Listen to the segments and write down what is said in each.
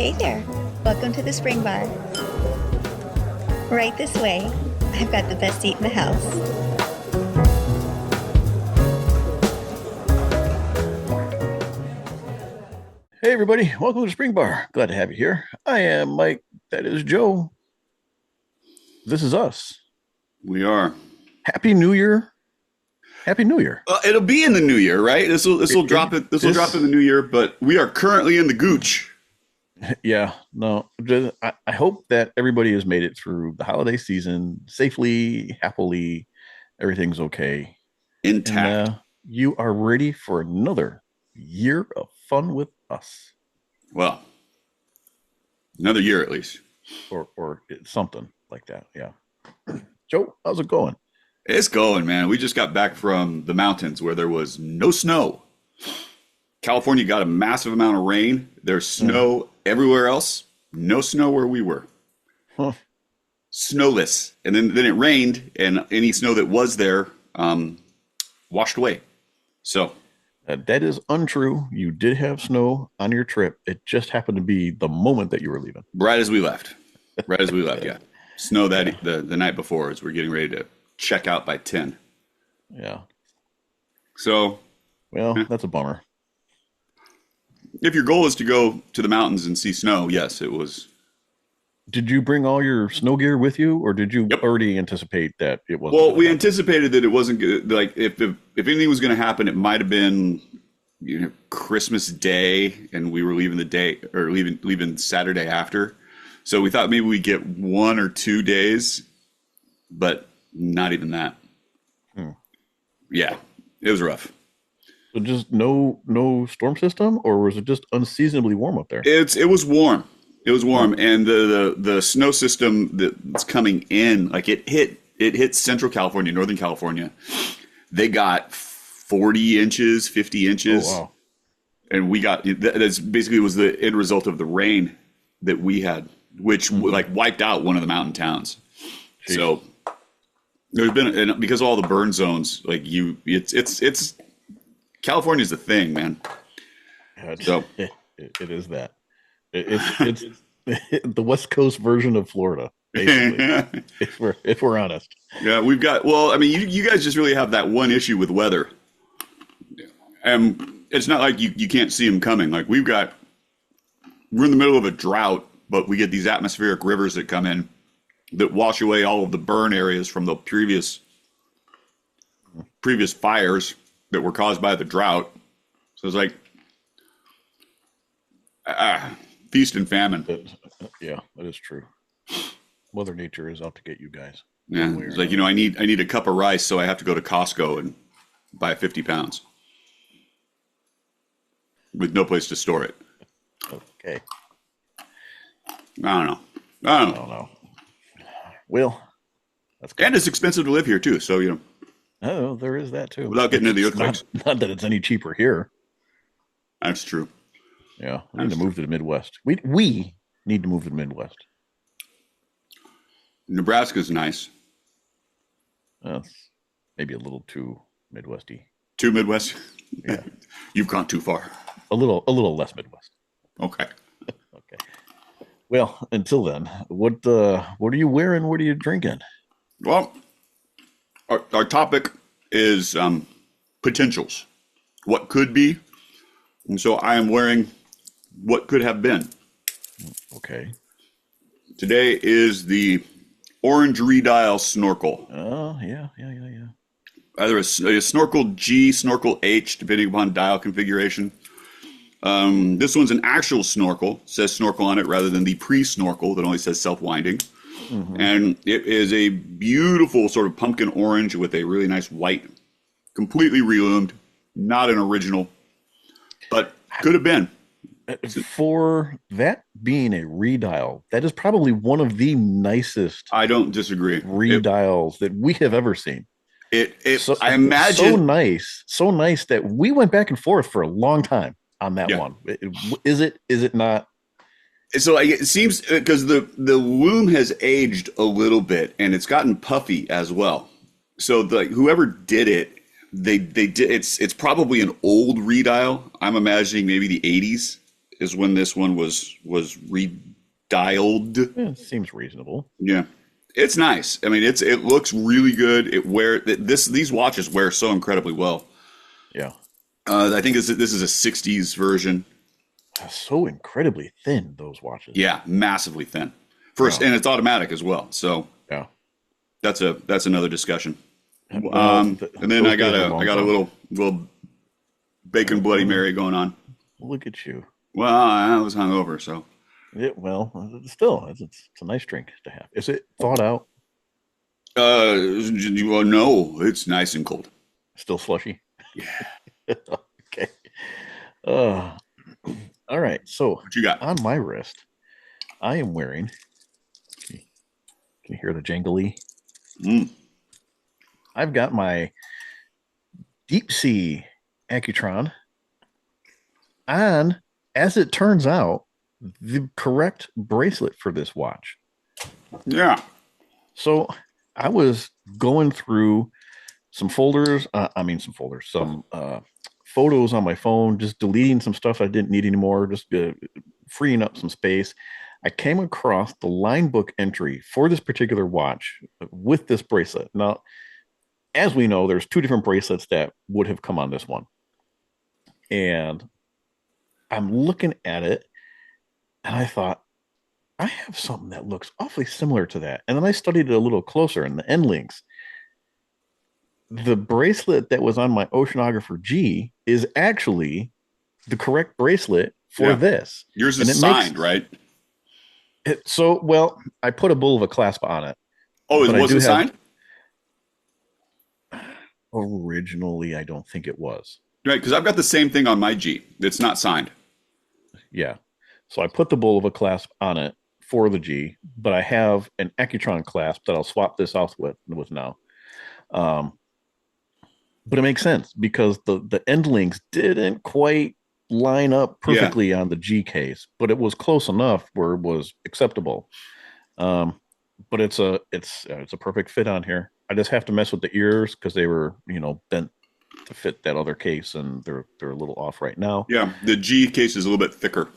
Hey there. Welcome to the Spring Bar. Right this way. I've got the best seat in the house. Hey everybody, welcome to Spring Bar. Glad to have you here. I am Mike. That is Joe. This is us. We are. Happy New Year. Happy New Year. It'll be in the new year, right? This will drop it. This will this- drop in the new year, but we are currently in the gooch. Yeah, no. I hope that everybody has made it through the holiday season safely, happily. Everything's okay. Intact. And you are ready for another year of fun with us. Well, another year at least. Or something like that. Yeah. Joe, how's it going? It's going, man. We just got back from the mountains where there was no snow. California got a massive amount of rain. There's snow everywhere else. No snow where we were. Huh. Snowless. And then it rained, and any snow that was there washed away. So That is untrue. You did have snow on your trip. It just happened to be the moment that you were leaving. right as we left. Right as we left, yeah. Snow that the night before as we're getting ready to check out by 10. Yeah. So Well, that's a bummer. if your goal is to go to the mountains and see snow, yes, it was. Did you bring all your snow gear with you, or did you Yep. already anticipate that it wasn't? Well, gonna we happen? anticipated that it wasn't good. Like if anything was going to happen, it might have been Christmas Day, and we were leaving the day or leaving Saturday after. So we thought maybe we'd get 1 or 2 days, but not even that. Yeah, it was rough. So just no storm system, or was it just unseasonably warm up there? It was warm. It was warm, and the snow system that's coming in, like it hit Central California, Northern California. They got 40 inches, 50 inches, Oh wow. and we got that's basically was the end result of the rain that we had, which like wiped out one of the mountain towns. Jeez. So there's been, and because of all the burn zones, like it's California's the thing, man. Yeah, So it is that. It's the West Coast version of Florida, basically. if we're honest. yeah, we've got. Well, I mean, you guys just really have that one issue with weather, and it's not like you can't see them coming. Like we're in the middle of a drought, but we get these atmospheric rivers that come in that wash away all of the burn areas from the previous fires that were caused by the drought. So it's like feast and famine. Yeah, that is true. Mother Nature is out to get you guys. Yeah, One way or it's like I need a cup of rice, so I have to go to Costco and buy 50 pounds with no place to store it. Okay. I don't know. I don't know. Well, that's good. And it's expensive to live here too. So Oh, there is that too. without getting into the It's earthquakes, not that it's any cheaper here. that's true. Yeah, we need to move to the Midwest. We need to move to the Midwest. Nebraska's nice. That's maybe a little too Midwesty. Too Midwest. Yeah, You've gone too far. a little less Midwest. Okay. Okay. Well, until then, what are you wearing? What are you drinking? Well, our topic is potentials. What could be. And so I am wearing what could have been. Okay. Today is the orange redial snorkel. Oh, yeah. Either a snorkel G, snorkel H, depending upon dial configuration. This one's an actual snorkel, says snorkel on it rather than the pre-snorkel that only says self-winding. Mm-hmm. And it is a beautiful sort of pumpkin orange with a really nice white, completely reloomed, not an original, but could have been. For that being a redial, that is probably one of the nicest I don't disagree. redials that we have ever seen. I imagine so nice that we went back and forth for a long time on that Yeah. one. Is it not? So it seems because the loom has aged a little bit and it's gotten puffy as well. So whoever did it, they did it's probably an old redial. I'm imagining maybe the 80s is when this one was redialed. Yeah, it seems reasonable. Yeah, it's nice. I mean, it looks really good. These watches wear so incredibly well. Yeah. I think this is a '60s version. So incredibly thin, those watches. Yeah, massively thin. Yeah. And it's automatic as well. So Yeah. that's another discussion. Well, And then I got a little bacon Bloody Mary going on. Look at you. Well, I was hungover, so. Still, it's a nice drink to have. Is it thawed out? Well, no, it's nice and cold. Still slushy? Yeah. Okay. All right. So What you got? on my wrist, I am wearing. Can you hear the jangly? I've got my deep sea Accutron, and as it turns out, the correct bracelet for this watch. Yeah. So I was going through some folders. Some photos on my phone, just deleting some stuff I didn't need anymore, just freeing up some space. I came across the line book entry for this particular watch with this bracelet. Now, as we know, there's two different bracelets that would have come on this one. And I'm looking at it and I thought, I have something that looks awfully similar to that. And then I studied it a little closer in the end links. The bracelet that was on my Oceanographer G is actually the correct bracelet for this. Yours is signed, right? Well, I put a Bulova clasp on it. Oh, was it signed? Originally, I don't think it was. Right, because I've got the same thing on my G. It's not signed. Yeah. So I put the Bulova clasp on it for the G, but I have an Accutron clasp that I'll swap this out with now. But it makes sense because the end links didn't quite line up perfectly on the G case, but it was close enough where it was acceptable. But it's a perfect fit on here. I just have to mess with the ears because they were bent to fit that other case, and they're a little off right now. Yeah, the G case is a little bit thicker.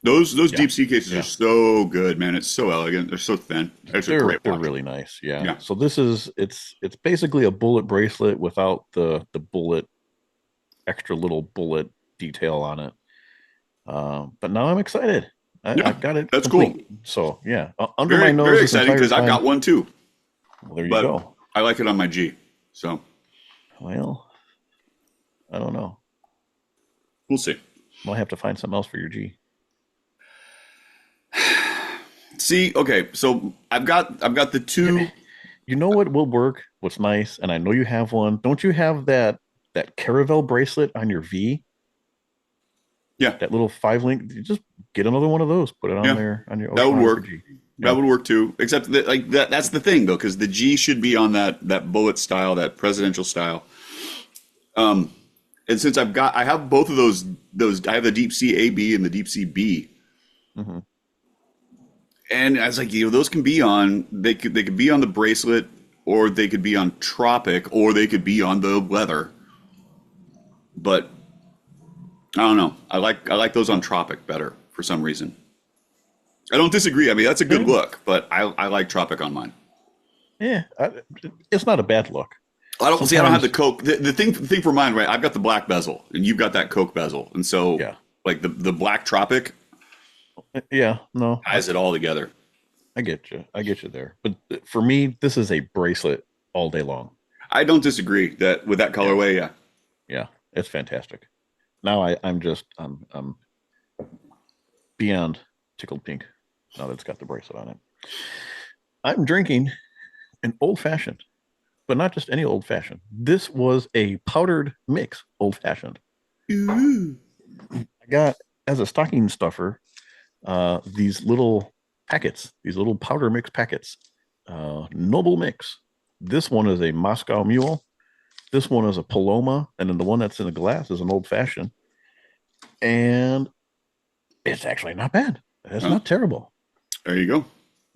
Those deep sea cases are so good, man. It's so elegant. They're so thin. They're really nice. Yeah. So this is it's basically a bullet bracelet without the bullet extra little bullet detail on it. But now I'm excited. I've got it. That's complete. Cool. So yeah, under my nose. Very exciting because I've got one too. Well, there you go. I like it on my G. So. Well, I don't know. We'll see. We'll have to find something else for your G. See, okay, so I've got the two. You know what will work? What's nice, and I know you have one. Don't you have that Caravel bracelet on your V? Yeah, that little 5-link. You just get another one of those. Put it on there on your. That would work. G. That would work too. Except that, that's the thing though, because the G should be on that bullet style, that presidential style. And since I have both of those. I have the Deep Sea AB and the Deep Sea B. Mm-hmm. And I was like, those can be on. They could be on the bracelet, or they could be on Tropic, or they could be on the leather. But I don't know. I like those on Tropic better for some reason. I don't disagree. I mean, that's a good look, but I like Tropic on mine. Yeah, it's not a bad look. I don't have the Coke. The thing for mine, right? I've got the black bezel, and you've got that Coke bezel, and so like the black Tropic. Yeah, no, ties it all together. I get you there. But for me, this is a bracelet all day long. I don't disagree that with that colorway. Yeah, it's fantastic. Now I'm beyond tickled pink. Now that it's got the bracelet on it, I'm drinking an old fashioned, but not just any old fashioned. This was a powdered mix old fashioned. Ooh. I got as a stocking stuffer. These little packets, these little powder mix packets, Noble Mix. This one is a Moscow Mule. This one is a Paloma, and then the one that's in the glass is an old fashioned. And it's actually not bad. It's not terrible. There you go.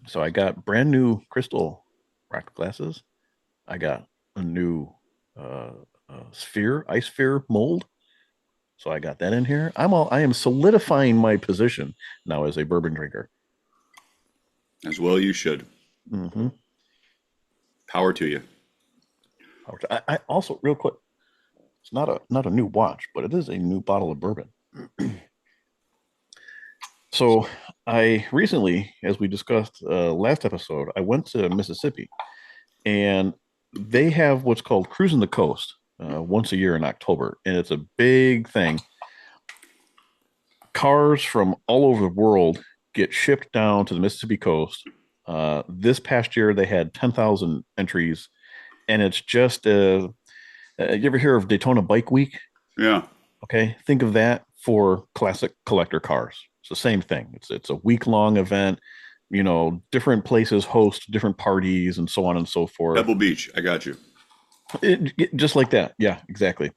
So I got brand new crystal rock glasses. I got a new ice sphere mold. So I got that in here. I am solidifying my position now as a bourbon drinker. As well, you should. Mm-hmm. Power to you. I also, real quick, it's not a new watch, but it is a new bottle of bourbon. So I recently, as we discussed last episode, I went to Mississippi, and they have what's called Cruising the Coast once a year in October, and it's a big thing. Cars from all over the world get shipped down to the Mississippi coast. This past year, they had 10,000 entries, and it's just you ever hear of Daytona Bike Week? Yeah. Okay, think of that for classic collector cars. It's the same thing. It's a week long event. You know, different places host different parties and so on and so forth. Pebble Beach, I got you. Just like that. Yeah, exactly.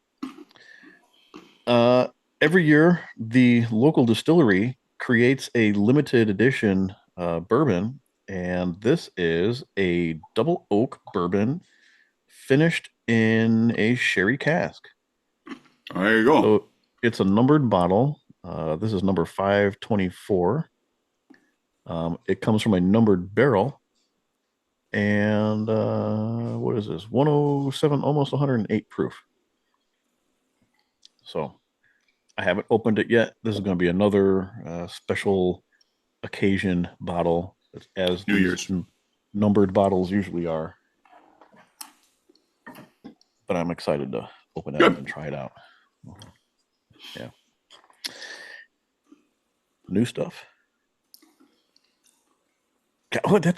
Every year, the local distillery creates a limited edition bourbon, and this is a double oak bourbon finished in a sherry cask. There you go. So it's a numbered bottle. This is number 524. It comes from a numbered barrel. And what is this? 107, almost 108 proof. So I haven't opened it yet. This is going to be another special occasion bottle, as New Year's numbered bottles usually are. But I'm excited to open it up and try it out. Yeah. New stuff. Oh, look at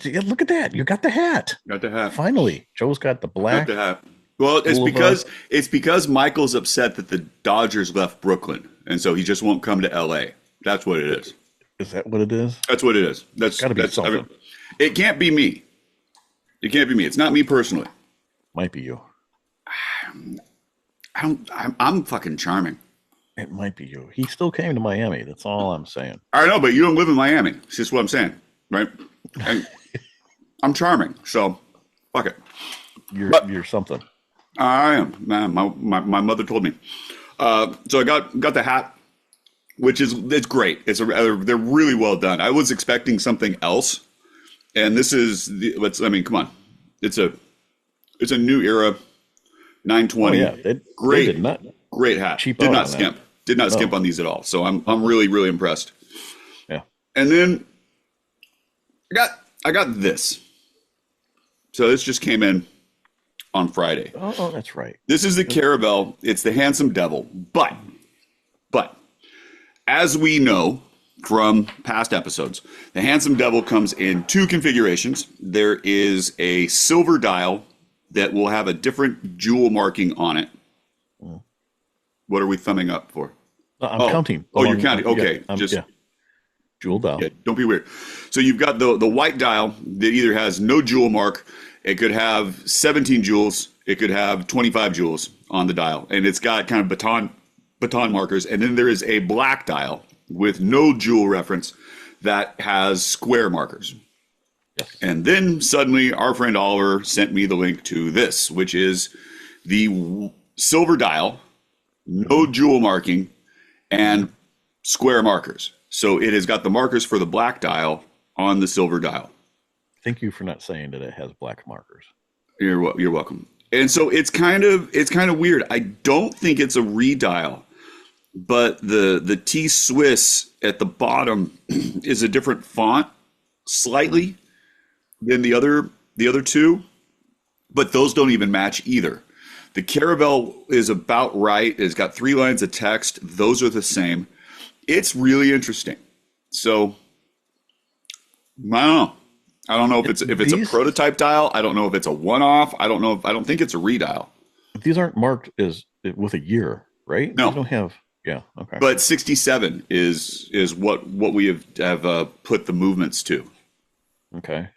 that. You got the hat. Got the hat. Finally. Joe's got the black. Got the hat. Well, it's because Michael's upset that the Dodgers left Brooklyn, and so he just won't come to LA. That's what it is. Is that what it is? That's what it is. That's gotta be something. I mean, it can't be me. It can't be me. It's not me personally. Might be you. I'm fucking charming. It might be you. He still came to Miami. That's all I'm saying. I know, but you don't live in Miami. It's just what I'm saying, right? I'm charming, so fuck it. You're something. I am. Man, my mother told me. So I got the hat, it's great. They're really well done. I was expecting something else, and this is come on, it's a new era 920. Oh, yeah, great hat. Did not skimp on these at all. So I'm really, really impressed. Yeah. And then I got this. So this just came in on Friday. Oh, that's right. This is the Caravel. It's the Handsome Devil. But as we know from past episodes, the Handsome Devil comes in two configurations. There is a silver dial that will have a different jewel marking on it. What are we thumbing up for? I'm counting. Oh, you're counting. Okay. Jewel dial. Yeah, don't be weird. So you've got the white dial that either has no jewel mark. It could have 17 jewels. It could have 25 jewels on the dial. And it's got kind of baton markers. And then there is a black dial with no jewel reference that has square markers. Yes. And then suddenly our friend Oliver sent me the link to this, which is the silver dial, no jewel marking, and square markers. So it has got the markers for the black dial on the silver dial. Thank you for not saying that it has black markers. You're welcome. And so it's kind of weird. I don't think it's a redial, but the T Swiss at the bottom is a different font slightly than the other two, but those don't even match either. The Caravel is about right. It's got 3 lines of text. Those are the same. It's really interesting. So I don't know if it's a prototype dial. I don't know if it's a one-off. I don't think it's a redial. These aren't marked as with a year, right? No. These don't have. Yeah. Okay. But 67 is what we have put the movements to. Okay.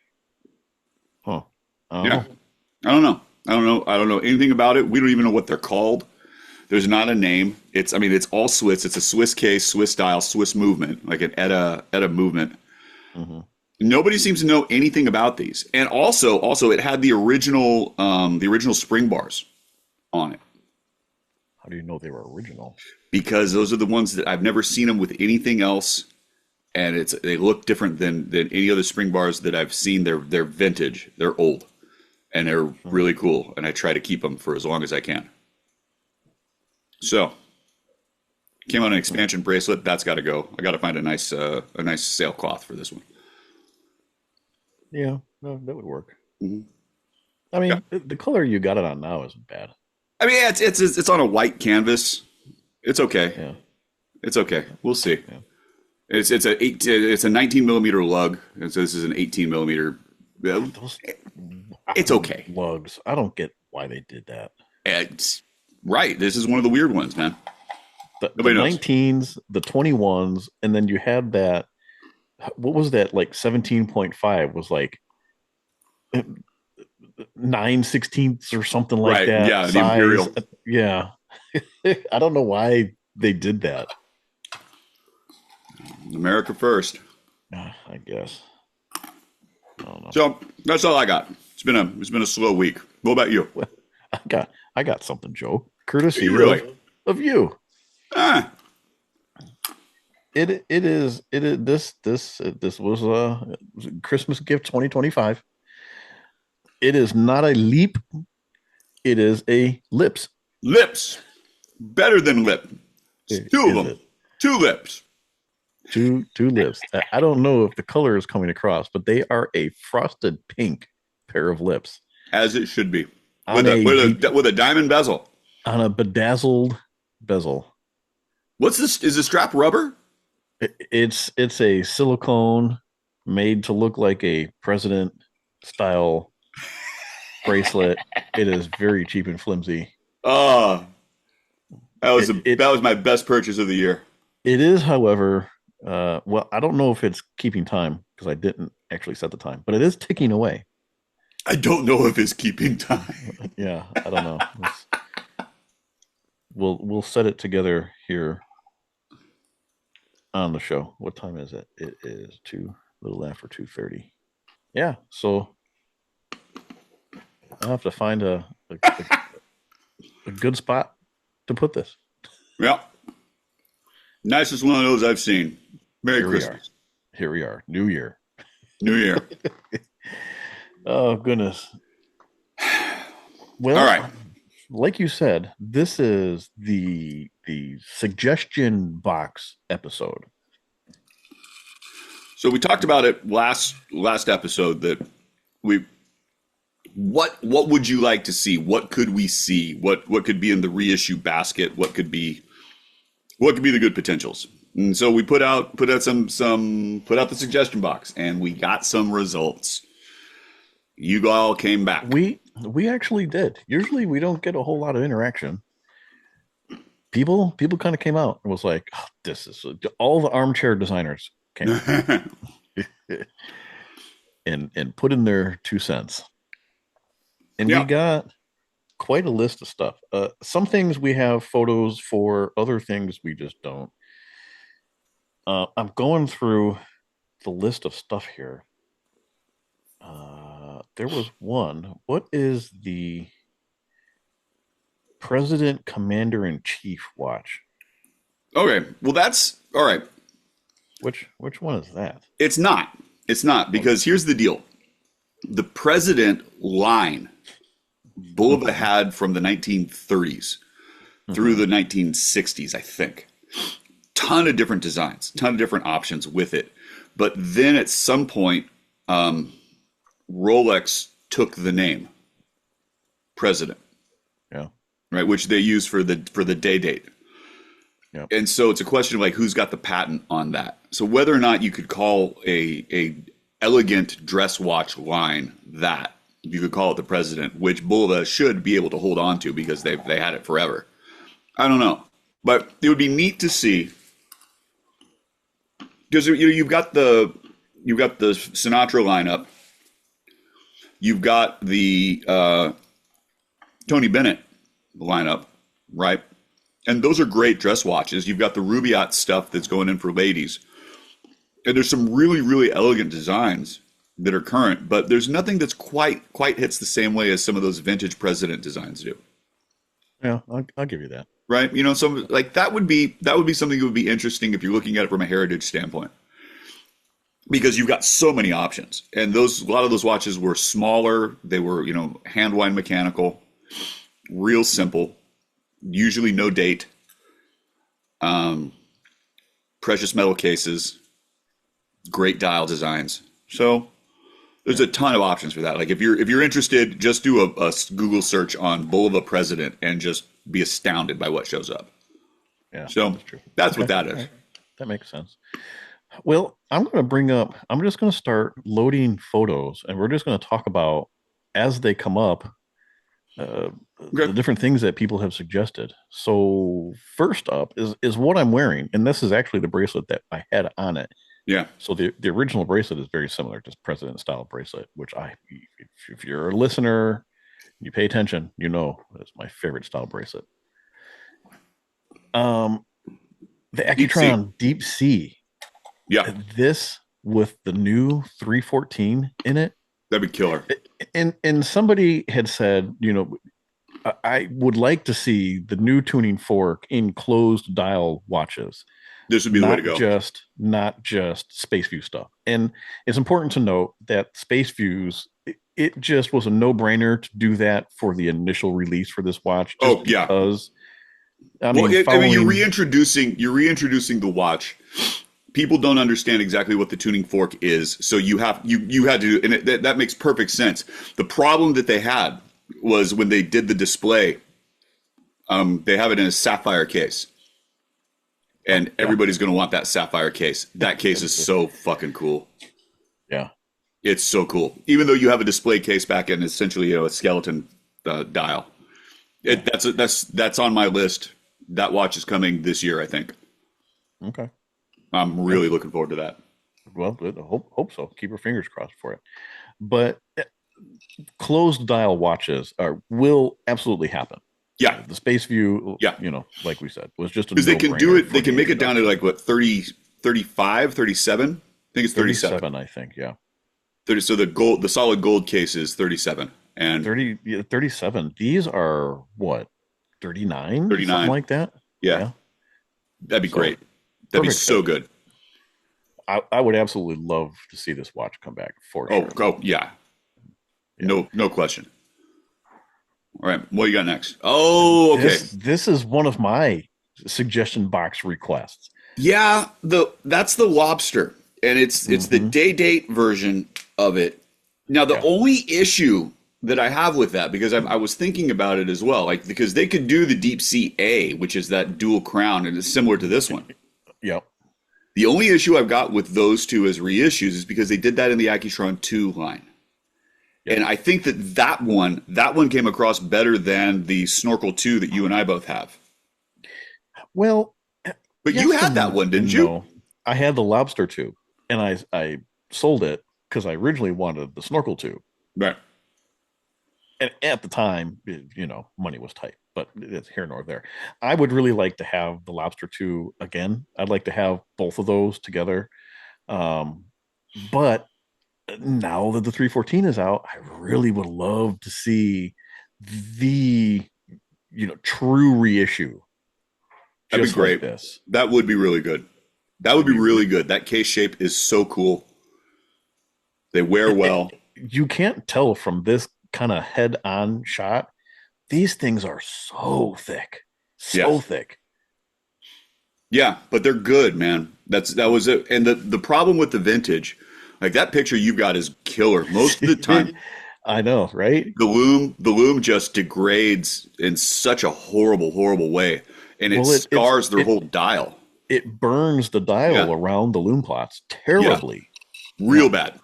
Huh. Yeah. I don't know anything about it. We don't even know what they're called. There's not a name. It's all Swiss. It's a Swiss case, Swiss dial, Swiss movement, like an ETA movement. Mm-hmm. Nobody seems to know anything about these. And also it had the original spring bars on it. How do you know they were original? because those are the ones that I've never seen them with anything else, and they look different than any other spring bars that I've seen. They're vintage, they're old, and they're really cool. And I try to keep them for as long as I can. So came on an expansion bracelet. That's got to go. I got to find a nice sailcloth for this one. Yeah, no, that would work. Mhm. I mean, Yeah. the color you got it on now isn't bad. I mean, it's on a white canvas. It's okay. Yeah. It's okay. We'll see. Yeah. It's a 19 millimeter lug, and so this is an 18 millimeter. Those It's okay. lugs. I don't get why they did that. It's right. This is one of the weird ones, man. The Nobody knows. 19s, the 21s, and then you had that. What was that? Like 17.5 was like 9/16 or something like Right, that. yeah, the Imperial. Yeah. I don't know why they did that. America first. I guess. I don't know. So that's all I got. It's been a slow week. What about you? I got something, Joe. Courtesy You really? of you. Ah, It is this was a Christmas gift 2025. It is not a leap. It is a lips. lips. Better than lip. It's two Is of them. it? 2 lips. Two lips. I don't know if the color is coming across, but they are a frosted pink pair of lips As it should be. On With a diamond bezel. on a bedazzled bezel. What's this? Is the strap rubber? It's a silicone made to look like a president style bracelet. It is very cheap and flimsy. Oh, It- that was my best purchase of the year. It is, however, well, I don't know if it's keeping time because I didn't actually set the time, but it is ticking away. I don't know if it's keeping time. Yeah, I don't know. We'll set it together here on the show. What time is it? It is little after 2:30. Yeah, so I'll have to find a good spot to put this. Yeah. Nicest one of those I've seen. Merry Here we Christmas. Here we are, New Year. New Year. Oh goodness. Well, All right. like you said, this is the suggestion box episode. So we talked about it last episode that what would you like to see? What could we see? What could be in the reissue basket? What could be the good potentials? And so we put out the suggestion box, and we got some results. You all came back. We actually did. Usually we don't get a whole lot of interaction. People kind of came out and was like, oh, this is all the armchair designers came out and put in their 2 cents. And Yeah. we got quite a list of stuff. Some things we have photos for, other things we just don't. I'm going through the list of stuff here. There was one. What is the President Commander in Chief watch? Okay, well that's all right. Which one is that? It's not. It's not, because here's the deal. The president line Bulova had from the 1930s through the 1960s, I think. Ton of different designs, ton of different options with it. But then at some point, Rolex took the name president, Yeah. right, which they use for the day date. Yep. And so it's a question of like who's got the patent on that. So whether or not you could call a elegant dress watch line that, you could call it the president, which Bulova should be able to hold on to because they had it forever. I don't know, but it would be neat to see, because you've got the Sinatra lineup, you've got the Tony Bennett lineup, right? And those are great dress watches. You've got the Rubaiyat stuff that's going in for ladies. And there's some really, really elegant designs that are current, but there's nothing that's quite hits the same way as some of those vintage president designs do. Yeah, I'll give you that. right? You know, some like that would be something that would be interesting if you're looking at it from a heritage standpoint, because you've got so many options. And a lot of those watches were smaller. They were, you know, hand wind mechanical, real simple, usually no date, precious metal cases, great dial designs. So there's a ton of options for that. Like if you're interested, just do a Google search on Bulova President and just be astounded by what shows up. Yeah, So that's true. that's what that is. Right. That makes sense. Well, I'm just going to start loading photos, and we're just going to talk about, as they come up, the different things that people have suggested. So first up is what I'm wearing, and this is actually the bracelet that I had on it. Yeah. So the original bracelet is very similar, just president style bracelet, which if you're a listener, you pay attention, you know, it's my favorite style bracelet. The Accutron Deep Sea. Yeah. This with the new 314 in it. That'd be killer. And somebody had said, you know, I would like to see the new tuning fork in closed dial watches. This would be the way to go. Not just Space View stuff. And it's important to note that Space Views, it just was a no-brainer to do that for the initial release for this watch. Because, I mean, you're reintroducing the watch. People don't understand exactly what the tuning fork is, so you had to, and that makes perfect sense. The problem that they had was when they did the display, they have it in a sapphire case. And everybody's going to want that sapphire case. That case is so fucking cool. Yeah. It's so cool. Even though you have a display case back in essentially, you know, a skeleton dial. That's on my list. That watch is coming this year, I think. Okay. I'm really looking forward to that. Well, hope so. Keep your fingers crossed for it. But closed dial watches will absolutely happen. Yeah. The Space View, you know, like we said, was just because they can do it. They can make it down to like what, 30, 35, 37? I think it's 37. 37, I think, yeah. 30, so the solid gold case is 37. And 37. These are what? 39? 39. Something like that? Yeah. That'd be great. That'd be so good. I would absolutely love to see this watch come back for sure. Oh, yeah. No question. All right, what you got next? Oh, okay. This is one of my suggestion box requests. Yeah, that's the lobster, and it's the day date version of it. Now, the only issue that I have with that, because I was thinking about it as well, like because they could do the Deep Sea A, which is that dual crown, and it's similar to this one. Yep. The only issue I've got with those two as reissues is because they did that in the Accutron 2 line. Yep. And I think that one came across better than the Snorkel 2 that you and I both have. Well, but you had that one, didn't you? No, I had the Lobster 2, and I sold it because I originally wanted the Snorkel 2. Right. And at the time, you know, money was tight, but it's here nor there. I would really like to have the Lobster 2 again. I'd like to have both of those together. But now that the 314 is out, I really would love to see the, you know, true reissue. That'd be great. Like this. That would be really good. That would be really good. That case shape is so cool. They wear well. You can't tell from this kind of head-on shot. These things are so thick. So thick. Yeah, but they're good, man. That was it. And the problem with the vintage, like that picture you've got is killer most of the time. I know, right? The loom just degrades in such a horrible, horrible way. And it scars their whole dial. It burns the dial around the loom plots terribly. Yeah. Real bad.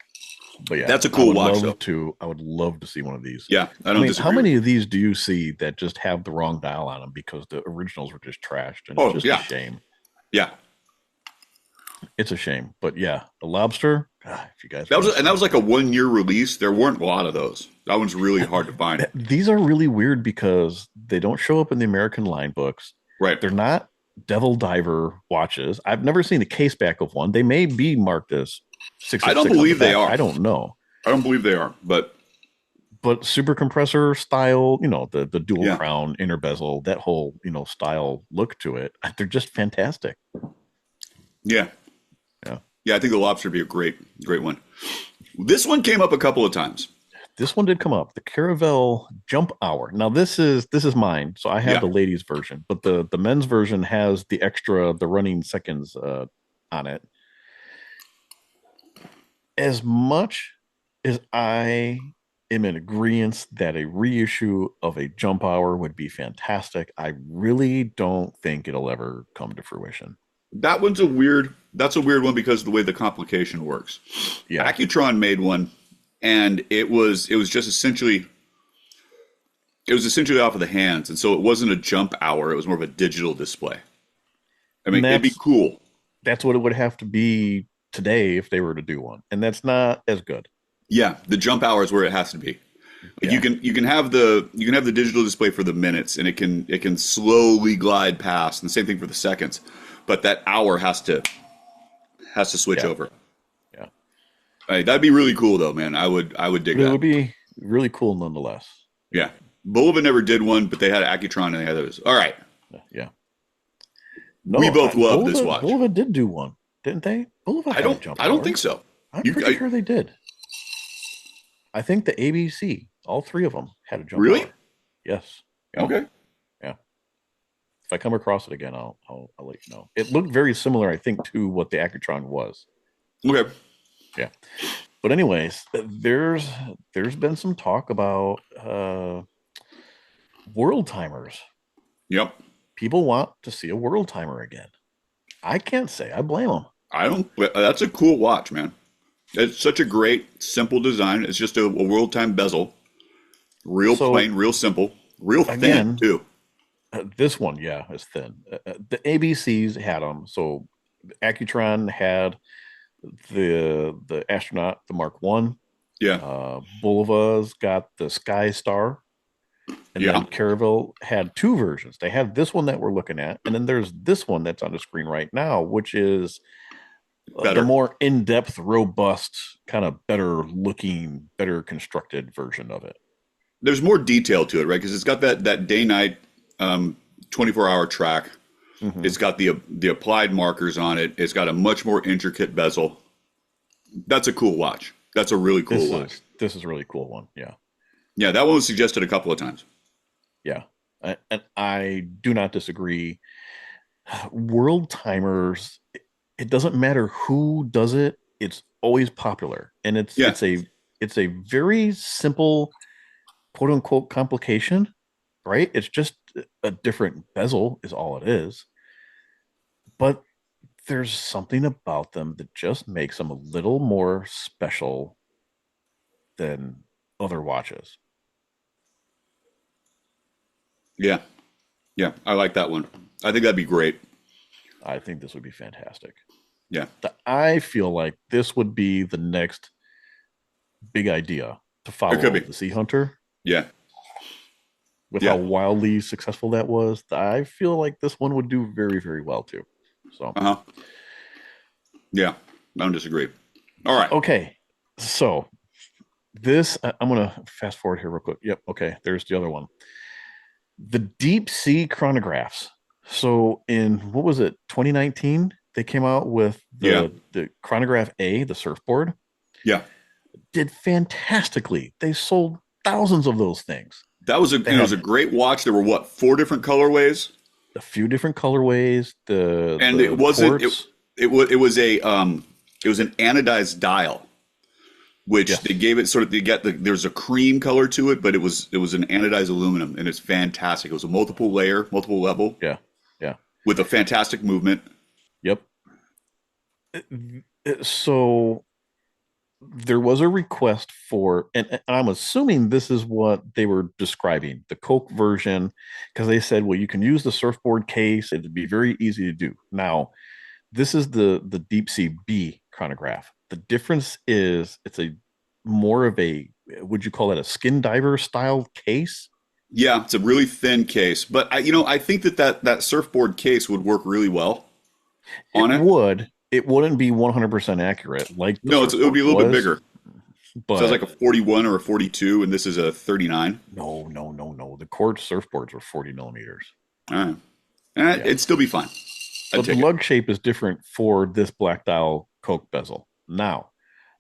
But yeah, that's a cool watch. I would love to see one of these. Yeah, I mean, how many of these do you see that just have the wrong dial on them because the originals were just trashed? And it's just a shame. Yeah, it's a shame. But yeah, the Lobster. God, if you guys, that was like a 1 year release. There weren't a lot of those. That one's really hard to find. These are really weird because they don't show up in the American line books. Right. They're not Devil Diver watches. I've never seen the case back of one. They may be marked as 666. I don't believe they are. I don't know. I don't believe they are, but but super compressor style, the dual Yeah. crown inner bezel, that whole, style look to it. They're just fantastic. Yeah. Yeah. Yeah. I think the lobster would be a great one. This one came up a couple of times. This one did come up, the Caravel Jump Hour. Now this is mine, so I have Yeah. the ladies version, but the men's version has the running seconds on it. As much as I am in agreement that a reissue of a Jump Hour would be fantastic, I really don't think it'll ever come to fruition. That's a weird one because of the way the complication works. Yeah. Accutron made one, and it was just essentially off of the hands, and so it wasn't a jump hour, it was more of a digital display. I mean, it'd be cool. That's what it would have to be today if they were to do one, and that's not as good. Yeah, the jump hour is where it has to be. Like Yeah. you can have the digital display for the minutes, and it can slowly glide past, and the same thing for the seconds, but that hour has to switch over. Yeah. That'd be really cool though, man. I would dig It that. would be really cool nonetheless. Yeah. Bulova never did one, but they had Accutron and they had those. All right. Yeah. We both love this watch. Bulova did do one, didn't they? Bulova had a jump I don't hour. think so. I'm pretty sure they did. I think the ABC, all three of them had a jump Really? hour. Yes. Okay. Yeah. If I come across it again, I'll let you know. It looked very similar, I think, to what the Accutron was. Okay. Yeah. But anyways, there's been some talk about world timers. Yep. People want to see a world timer again. I can't say I blame them. That's a cool watch, man. It's such a great, simple design. It's just a world time bezel. Real plain, real simple, real thin, too. This one, yeah, is thin. The ABCs had them. So Accutron had the astronaut, the Mark One. Yeah. Bulova's got the Sky Star. And then Caravel had two versions. They have this one that we're looking at, and then there's this one that's on the screen right now, which is the more in-depth, robust, kind of better looking, better constructed version of it. There's more detail to it, right? Because it's got that day-night 24-hour track. Mm-hmm. It's got the applied markers on it. It's got a much more intricate bezel. That's a cool watch. That's a really cool watch. This is a really cool one. Yeah. Yeah, that one was suggested a couple of times. Yeah. And I do not disagree. World timers, it doesn't matter who does it. It's always popular. And it's a very simple, quote unquote, complication, right? It's just a different bezel is all it is. But there's something about them that just makes them a little more special than other watches. Yeah. Yeah, I like that one. I think that'd be great. I think this would be fantastic. Yeah. I feel like this would be the next big idea to follow the Sea Hunter. Yeah. With how wildly successful that was, I feel like this one would do very, very well too. So. Yeah, I don't disagree. All right. Okay. So this, I'm going to fast forward here real quick. Yep. Okay. There's the other one. The deep sea chronographs. So in, what was it, 2019, they came out with the chronograph A, the surfboard. Yeah. Did fantastically. They sold thousands of those things. That was it was a great watch. There were 4 different colorways? A few different colorways. It was an anodized dial, which they gave it there's a cream color to it, but it was an anodized aluminum, and it's fantastic. It was a multiple level. Yeah. Yeah. With a fantastic movement. Yep. So there was a request for, and I'm assuming this is what they were describing, the Coke version, because they said, well, you can use the surfboard case. It'd be very easy to do. Now, this is the Deep Sea B chronograph. The difference is it's a more of a, would you call it a skin diver style case? Yeah, it's a really thin case, but I think that surfboard case would work really well on it. It would. It wouldn't be 100% accurate. Like it would be a little bit bigger. So it's like But a 41 or a 42, and this is a 39. no. The Quartz surfboards are 40 millimeters. All right. Yeah. It'd still be fine. I'd But the take it. lug shape is different for this black dial Coke bezel. Now,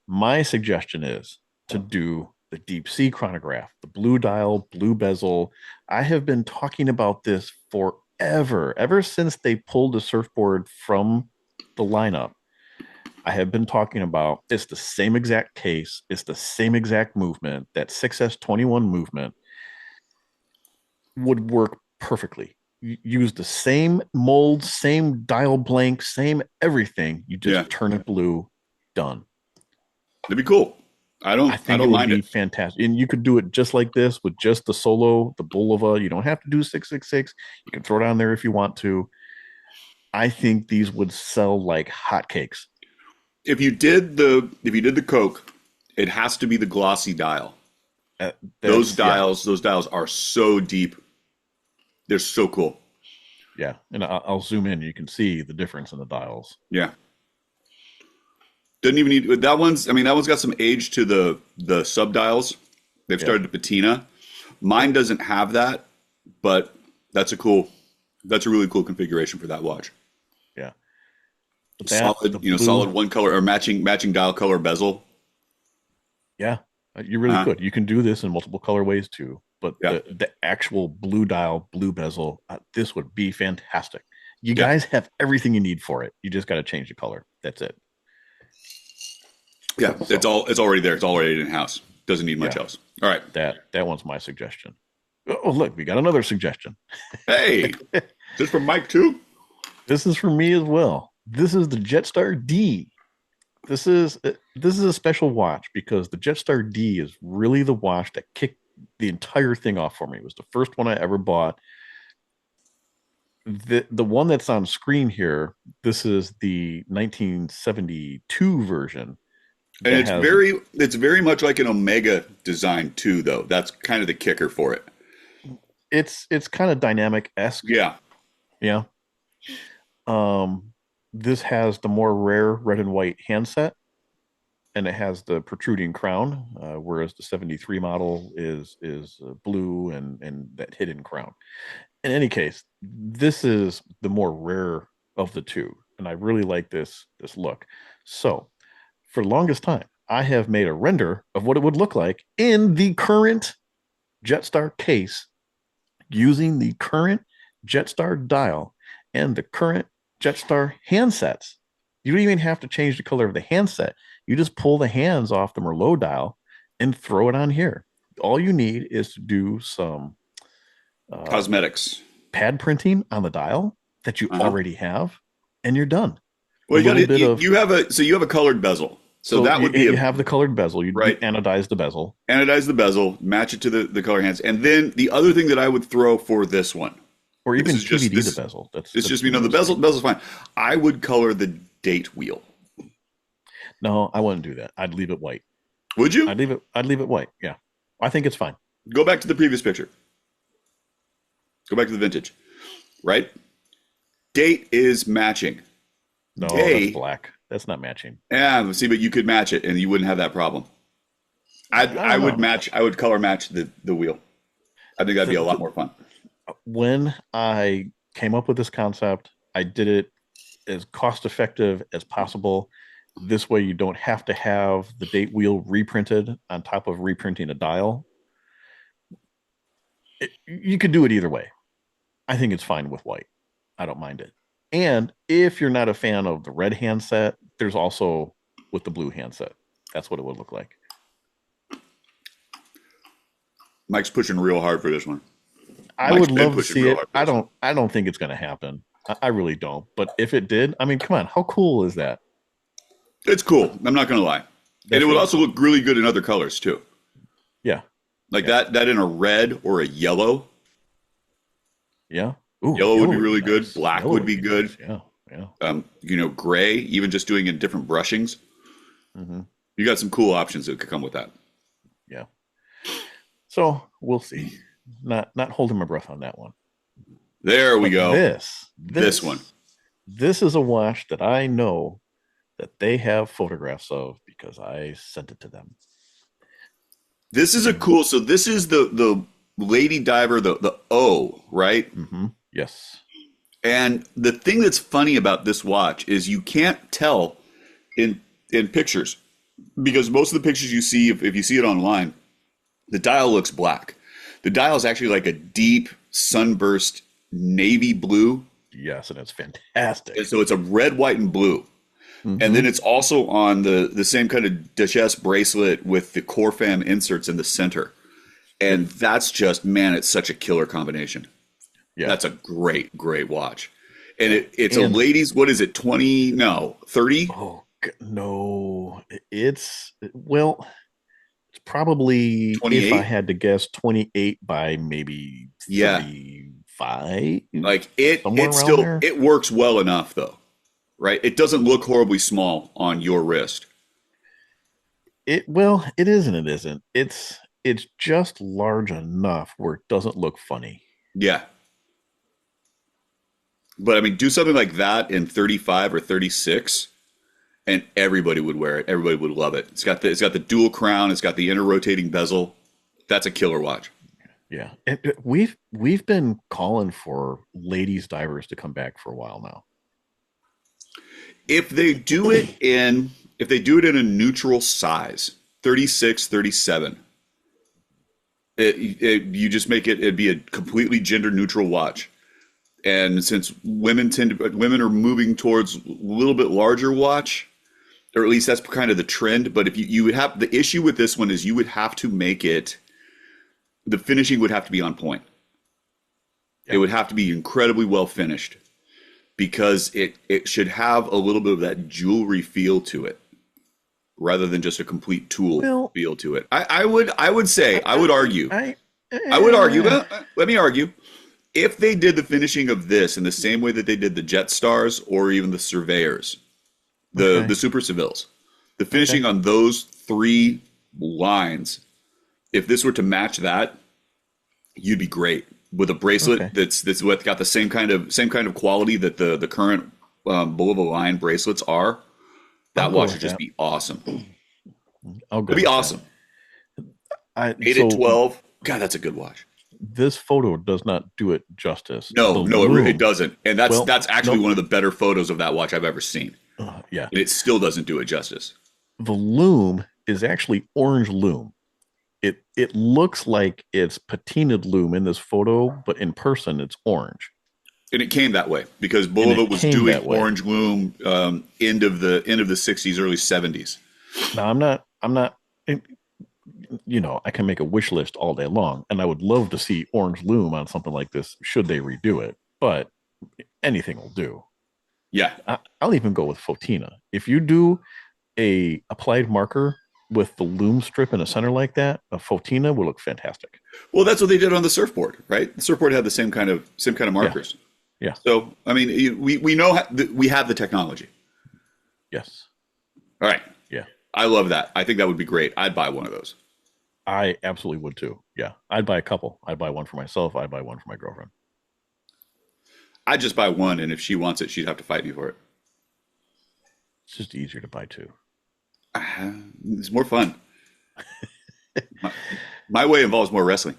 my suggestion is to do the deep sea chronograph, the blue dial, blue bezel. I have been talking about this forever, ever since they pulled the surfboard from the lineup. I have been talking about it's the same exact case, it's the same exact movement. That 6S21 movement would work perfectly. You use the same mold, same dial blank, same everything. You Yeah, just turn it blue, done. it'd be cool. I I don't. I think it don't would mind be it. fantastic. And you could do it just like this with just the solo, the Bulova. You don't have to do 666. You can throw it on there if you want to. I think these would sell like hotcakes. If you did the Coke, it has to be the glossy dial. Those That's yeah, dials, those dials are so deep. They're so cool. yeah. And I'll zoom in. You can see the difference in the dials. Yeah. Doesn't even need that one's. I mean, that one's got some age to the sub dials. They've Yeah, started to patina. Mine doesn't have that, but that's a cool. That's a really cool configuration for that watch. yeah. But that the Solid, blue, solid one color or matching dial color bezel. yeah, you really Uh, could. You can do this in multiple colorways too. But yeah, the actual blue dial, blue bezel, this would be fantastic. You yeah, guys have everything you need for it. You just got to change the color. That's it. yeah. It's So all. It's already there. It's already in house. Doesn't need much yeah, else. All right. that one's my suggestion. Oh, look, we got another suggestion. Hey, this from Mike too. This is for me as well. This is the Jetstar D. This is a special watch because the Jetstar D is really the watch that kicked the entire thing off for me. It was the first one I ever bought. The one that's on screen here, this is the 1972 version And that has it's very much like an Omega design too, though. That's kind of the kicker for it. it's kind of dynamic esque. Yeah. Yeah. Um, this has the more rare red and white handset, and it has the protruding crown, whereas the 73 model is blue and that hidden crown. In any case, this is the more rare of the two, and I really like this look. So, for the longest time, I have made a render of what it would look like in the current Jetstar case using the current Jetstar dial and the current Jetstar handsets. You don't even have to change the color of the handset. You just pull the hands off the Merlot dial and throw it on here. All you need is to do some uh, Cosmetics. pad printing on the dial that you Uh-huh. already have, and you're done. A Well, little bit of you have a colored bezel. So so that would be you have the colored bezel. You right. anodize the bezel. Anodize the bezel, match it to the color hands. And then the other thing that I would throw for this one, Or this even is just TBD this the bezel. it's That's just the the newest thing. bezel's fine. I would color the date wheel. No, I wouldn't do that. I'd leave it white. Would you? I'd leave it white. Yeah. I think it's fine. Go back to the previous picture. Go back to the vintage. Right? Date is matching. No, that's Day, black. That's not matching. yeah, see, but you could match it and you wouldn't have that problem. I I don't would know. match. I would color match the wheel. I think that'd be The, a lot the, more fun. when I came up with this concept, I did it as cost effective as possible. This way, you don't have to have the date wheel reprinted on top of reprinting a dial. You could do it either way. I think it's fine with white. I don't mind it. And if you're not a fan of the red handset, there's also with the blue handset. That's what it would look like. Mike's pushing real hard for this one. I Mike's would been love to pushing see real it. hard for I this one. don't I don't think it's going to happen. I really don't. But if it did, I mean, come on, how cool is that? It's cool. I'm not gonna lie, and That's it would really also cool. look really good in other colors too, Yeah. like Yeah. that in a red or a yellow. Yeah. Ooh, Yellow would yellow be would really good. nice. Black Yellow would would be be good. nice. Yeah. Yeah. Gray, even just doing it in different brushings. Hmm. You got some cool options that could come with that. Yeah. So we'll see. Not holding my breath on that one. There we But go. this One. this is a watch that I know that they have photographs of because I sent it to them. This is a cool. So this is the lady diver, the O, right? Mm-hmm. Yes. And the thing that's funny about this watch is you can't tell in pictures because most of the pictures you see, if you see it online, the dial looks black. The dial is actually like a deep sunburst navy blue. Yes, and it's fantastic. And so it's a red, white, and blue. Mm-hmm. And then it's also on the same kind of Duchesse bracelet with the Corfam inserts in the center. And that's just, man, it's such a killer combination. Yeah. That's a great, great watch. And it's a ladies, what is it, 20? No, 30? Oh, no. Well, it's probably, 28? if I had to guess, 28 by maybe 35. Like it still, there. it works well enough though, right? It doesn't look horribly small on your wrist. It is and it isn't. It's just large enough where it doesn't look funny. Yeah. But I mean, do something like that in 35 or 36, and everybody would wear it. Everybody would love it. It's got the dual crown. It's got the inner rotating bezel. That's a killer watch. Yeah, we've been calling for ladies divers to come back for a while now. If they do it in a neutral size, 36, 37, you just make it'd be a completely gender neutral watch. And since women are moving towards a little bit larger watch, or at least that's kind of the trend. But if you would have, the issue with this one is you would have to make it, the finishing would have to be on point. Yeah. It would have to be incredibly well finished because it should have a little bit of that jewelry feel to it rather than just a complete tool feel to it. I would argue. Let me argue. If they did the finishing of this in the same way that they did the Jet Stars or even the Surveyors, the Super Seville's, the finishing on those three lines, if this were to match that, you'd be great with a bracelet that's what got the same kind of quality that the current Bulova line bracelets are. That watch would just be awesome. It'd be awesome. 8 at 12. God, that's a good watch. This photo does not do it justice. No, it doesn't. And that's actually one of the better photos of that watch I've ever seen. Yeah. And it still doesn't do it justice. The lume is actually orange lume. It looks like it's patinaed lume in this photo, but in person it's orange. And it came that way because Bulova was doing orange lume end of the 60s, early 70s. Now I'm not I can make a wish list all day long, and I would love to see orange lume on something like this should they redo it, but anything will do. Yeah. I'll even go with Fotina. If you do a applied marker with the lume strip in the center like that, a Fotina will look fantastic. Well, that's what they did on the surfboard, right? The surfboard had the same kind of markers. Yeah. So, I mean, we know we have the technology. Yes. All right. Yeah. I love that. I think that would be great. I'd buy one of those. I absolutely would too. Yeah. I'd buy a couple. I'd buy one for myself. I'd buy one for my girlfriend. I'd just buy one, and if she wants it, she'd have to fight me for it. It's just easier to buy two. It's more fun. my way involves more wrestling.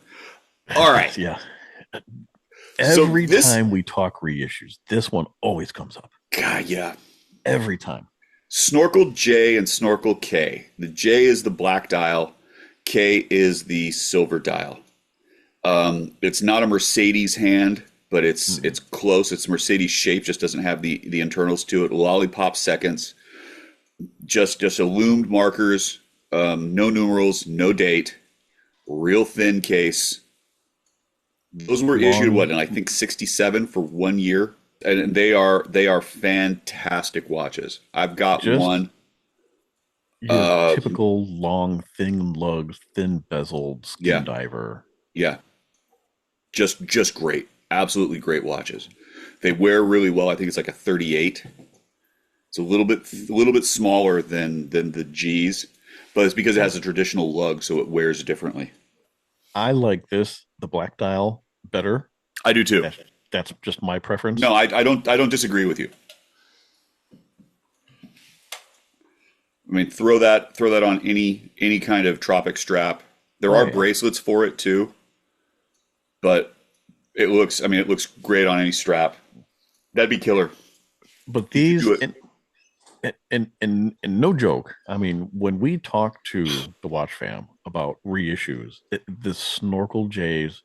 All right. Yeah. Every time we talk reissues, this one always comes up. God, yeah. Every time. Snorkel J and Snorkel K. The J is the black dial. K is the silver dial. It's not a Mercedes hand, but it's close. It's Mercedes shape, just doesn't have the internals to it. Lollipop seconds. Just illumined markers, no numerals, no date, real thin case. Those were issued in I think 67 for 1 year, and they are fantastic watches. I've got one. Your typical long, thin lugs, thin bezeled skin diver. Yeah, just great, absolutely great watches. They wear really well. I think it's like a 38. It's a little bit smaller than the G's, but it's because it has a traditional lug, so it wears differently. I like the black dial better. I do too. That's just my preference. No, I don't disagree with you. I mean, throw that on any kind of tropic strap, There Oh are yeah. bracelets for it too, but it looks great on any strap. That'd be killer. But You could these do it. and no joke. I mean, when we talk to the Watch Fam about reissues, the Snorkel J's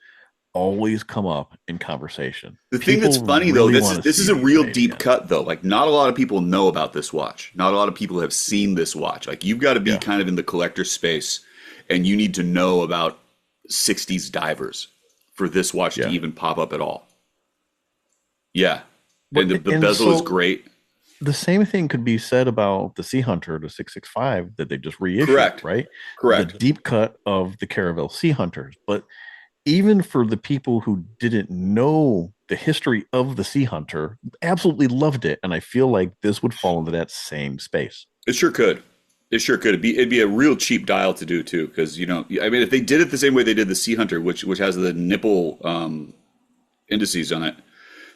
always come up in conversation. The thing that's People funny though, really want to this is see a these real made deep again. cut though. Like not a lot of people know about this watch. Not a lot of people have seen this watch. Like you've got to be Yeah, kind of in the collector space and you need to know about 60s divers for this watch to yeah. even pop up at all. Yeah. But And the and bezel is so great. the same thing could be said about the Sea Hunter, the 665 that they just reissued, Correct. right? The Correct. deep cut of the Caravelle Sea Hunters. But even for the people who didn't know the history of the Sea Hunter, absolutely loved it. And I feel like this would fall into that same space. It sure could. It sure could. It'd be a real cheap dial to do too, because I mean, if they did it the same way they did the Sea Hunter, which has the nipple indices on it,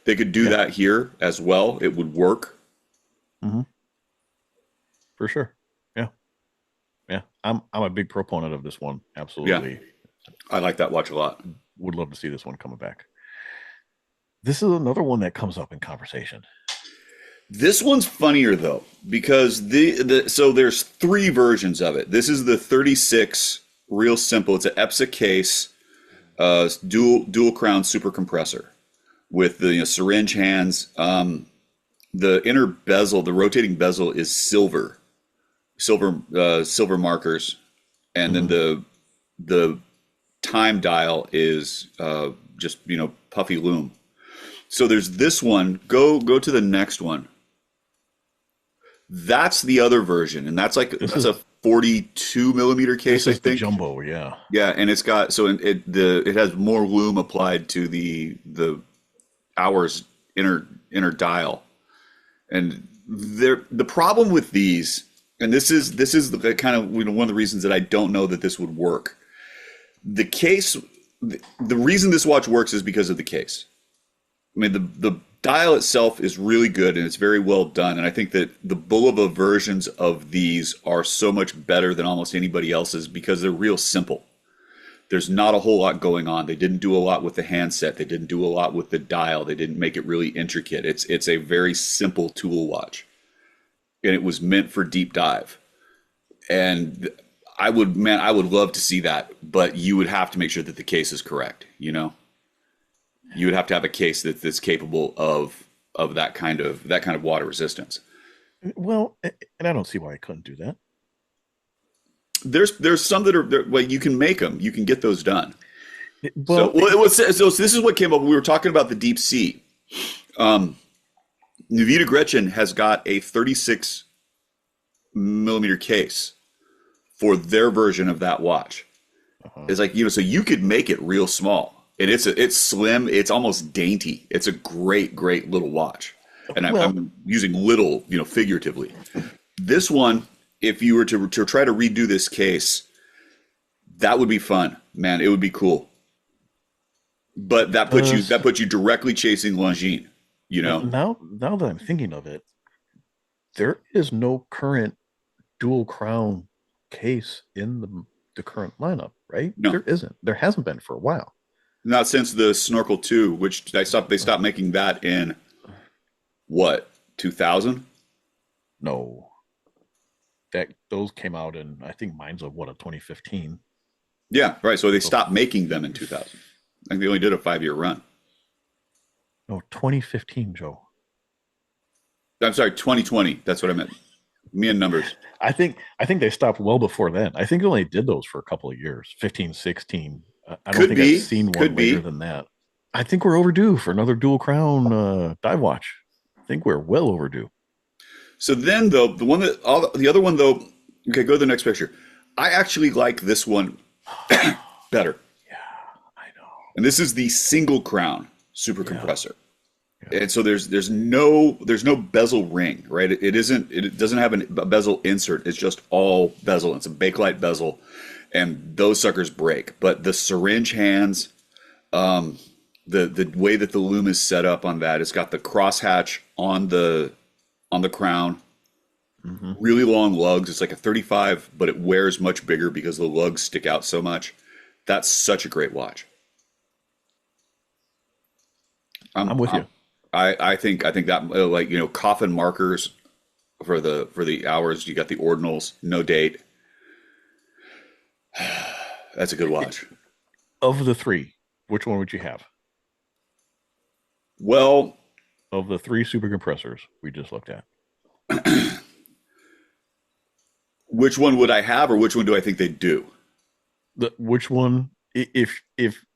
they could do Yeah, that here as well. It would work. hmm for sure. Yeah, yeah. I'm a big proponent of this one. Yeah, Absolutely, I like that watch a lot. would love to see this one coming back. This is another one that comes up in conversation. This one's funnier though, because so there's three versions of it. This is the 36, real simple. It's an EPSA case, dual crown super compressor with the syringe hands. The inner bezel, the rotating bezel, is silver markers, and then Hmm. the time dial is just puffy loom. So there's this one. Go to the next one. That's the other version, and This that's is a 42 millimeter this case, I is the think. jumbo. Yeah. Yeah, and it's got it has more loom applied to the hours inner dial, and the problem with these, and this is the kind of one of the reasons that I don't know that this would work. The case, the reason this watch works is because of the case. I mean, the dial itself is really good and it's very well done. And I think that the Bulova versions of these are so much better than almost anybody else's because they're real simple. There's not a whole lot going on. They didn't do a lot with the handset. They didn't do a lot with the dial. They didn't make it really intricate. It's a very simple tool watch, and it was meant for deep dive. And I would love to see that, but you would have to make sure that the case is correct. You would have to have a case that's capable of that kind of water resistance. Well, and I don't see why I couldn't do that. There's some that are well, you can make them, you can get those done. Well, So this is what came up. We were talking about the deep sea. Navita Gretchen has got a 36 millimeter case for their version of that watch. uh-huh. It's like, so you could make it real small, and it's slim. It's almost dainty. It's a great little watch, and Well, I'm using little, figuratively. This one, if you were to try to redo this case, that would be fun, man. It would be cool. But that puts you directly chasing Longines, now that I'm thinking of it, there is no current dual crown case in the current lineup, right? No, There isn't. There hasn't been for a while. not since the Snorkel 2, which they stopped making that in what, 2000? No, that those came out in, I think mine's a 2015. Yeah, right. So they So stopped making them in 2000. I think they only did a 5-year run. no, 2015, Joe. I'm sorry, 2020. That's what I meant. Me and numbers. I think they stopped well before then. I think they only did those for a couple of years, 15, 16. I don't Could think be. I've seen one Could later be. than that. I think we're overdue for another dual crown dive watch. I think we're well overdue. So then, though, the other one, though, okay, go to the next picture. I actually like this one better. Yeah, I know. And this is the single crown super Yeah. compressor. Yeah. And so there's no bezel ring, right? It doesn't have a bezel insert. It's just all bezel. It's a Bakelite bezel, and those suckers break. But the syringe hands, the way that the loom is set up on that, it's got the crosshatch on the crown. Mm-hmm. Really long lugs. It's like a 35, but it wears much bigger because the lugs stick out so much. That's such a great watch. I'm with you. I think that like, coffin markers for the hours. You got the ordinals, no date. That's a good watch. Of the three, which one would you have? Well, Of the three super compressors we just looked at. which one would I have, or which one do I think they do? Which one? If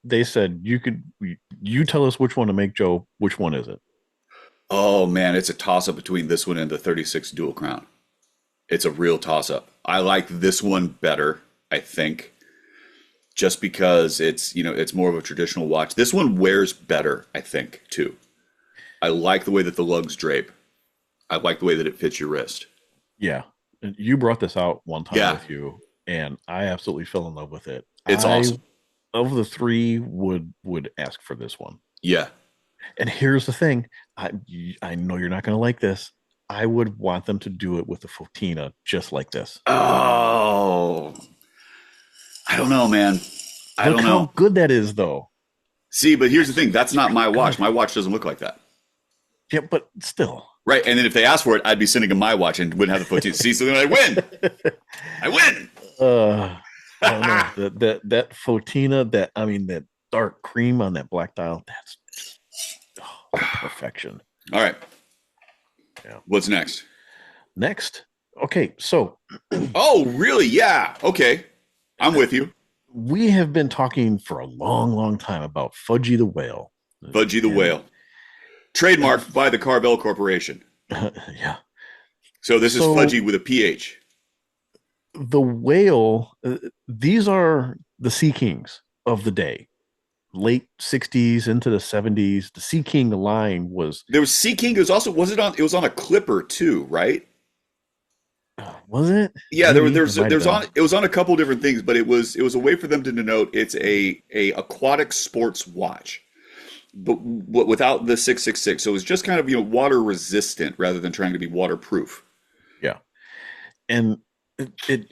they said you tell us which one to make, Joe, which one is it? Oh man, it's a toss up between this one and the 36 Dual Crown. It's a real toss up. I like this one better, I think, just because it's more of a traditional watch. This one wears better, I think, too. I like the way that the lugs drape. I like the way that it fits your wrist. Yeah. You brought this out one time Yeah. with you, and I absolutely fell in love with it. It's awesome. Of the three, would ask for this one. Yeah. And here's the thing. I know you're not going to like this. I would want them to do it with the Fotina just like this. Oh, I don't know, man. I Look don't how know. good that is, though. See, but here's the thing. That's not my watch. My watch doesn't look like that. Yeah, but still. Right. And then if they asked for it, I'd be sending them my watch and wouldn't have the 14. See, so then I win. I win. I don't know. That Fotina, that dark cream on that black dial, that's perfection. All right. Yeah. What's next? Next. Okay, so Oh, really? Yeah. Okay. I'm with you. we have been talking for a long, long time about Fudgy the Whale. Fudgy the Whale. Trademarked by the Carvel Corporation. Yeah. So this is So- Fudgy with a PH. The whale, these are the Sea Kings of the day. Late 60s into the 70s. The Sea King line was There was Sea King. It was on a clipper too, right? was it? Yeah, Maybe. it It might have been. was on a couple different things, but it was a way for them to denote it's a aquatic sports watch, but without the 666. So it was just kind of water resistant rather than trying to be waterproof. Yeah. And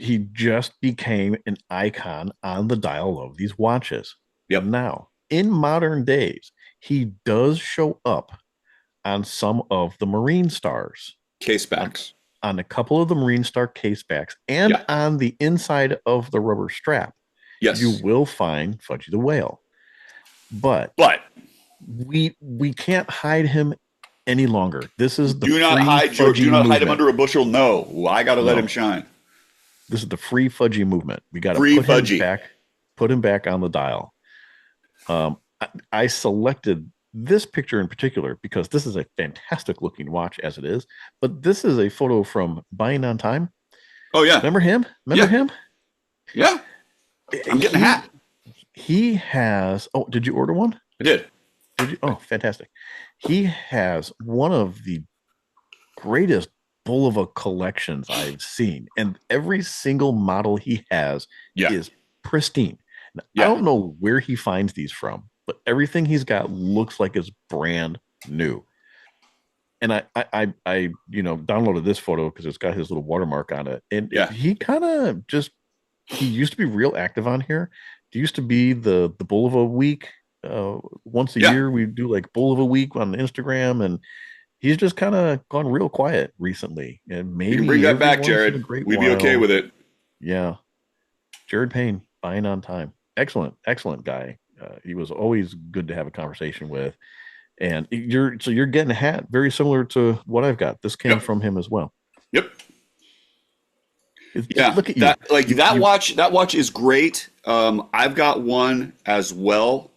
he just became an icon on the dial of these watches. Yep. Now, in modern days, he does show up on some of the Marine Stars, Case backs. on a couple of the Marine Star case backs, and Yeah. on the inside of the rubber strap. Yes. You will find Fudgy the Whale. But But we can't hide him any longer. This is the do not free hide George. Fudgy Do not hide him movement. under a bushel. No, I got to let No. him shine. This is the free Fudgy movement. We got to Free put Fudgy. him back. Put him back on the dial. I selected this picture in particular because this is a fantastic looking watch as it is. But this is a photo from Buying on Time. Oh yeah, Remember him? Yeah. Him? yeah. I'm getting a hat. He has. Oh, did you order one? I did. Did you? Oh, fantastic. He has one of the greatest Bulova collections I've seen. And every single model he has Yeah. is pristine. Now, Yeah. I don't know where he finds these from, but everything he's got looks like it's brand new. And I downloaded this photo because it's got his little watermark on it. And Yeah. he kind of he used to be real active on here. There used to be the Bulova week. Once a Yeah. year we do like Bulova week on Instagram, and he's just kind of gone real quiet recently. And maybe You can bring that every back, once in a Jared. great We'd be okay while- with it. Yeah. Jared Payne, Buying on Time. Excellent guy. He was always good to have a conversation with. And you're getting a hat very similar to what I've got. This came Yep. from him as well. Yep. Yeah. Look at you. That watch. That watch is great. I've got one as well.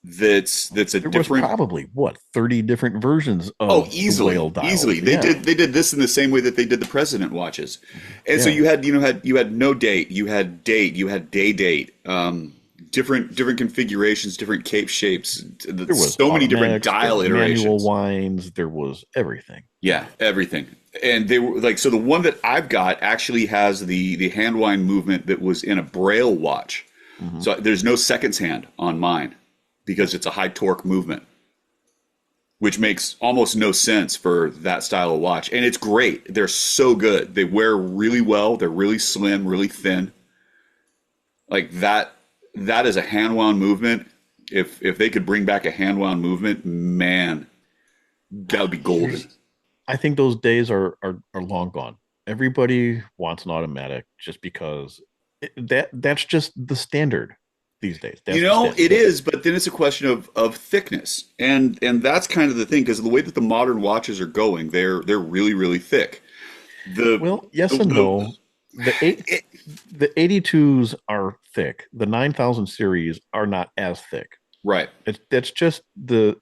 That's a There was different. probably 30 different versions of Oh, the easily, whale dial. easily. They did this in the same way that they did the president watches, and so Yeah. you had no date, you had date, you had day date, different configurations, different cape shapes. There was so many different automatics, dial there were manual iterations. winds. There was everything. Yeah, everything. And they were like, so the one that I've got actually has the hand wind movement that was in a Braille watch. Mhm. So there's no seconds hand on mine because it's a high torque movement, which makes almost no sense for that style of watch. And it's great. They're so good. They wear really well. They're really slim, really thin. Like that. that is a hand wound movement. If they could bring back a hand wound movement, man, that would be golden. I think those days are long gone. Everybody wants an automatic just because that's just the standard these days. That's the It standard. is, but then it's a question of thickness, and that's kind of the thing because the way that the modern watches are going, they're really really thick. The, Well, yes and the no. The 82s are thick. The 9000 series are not as thick. right. That's just the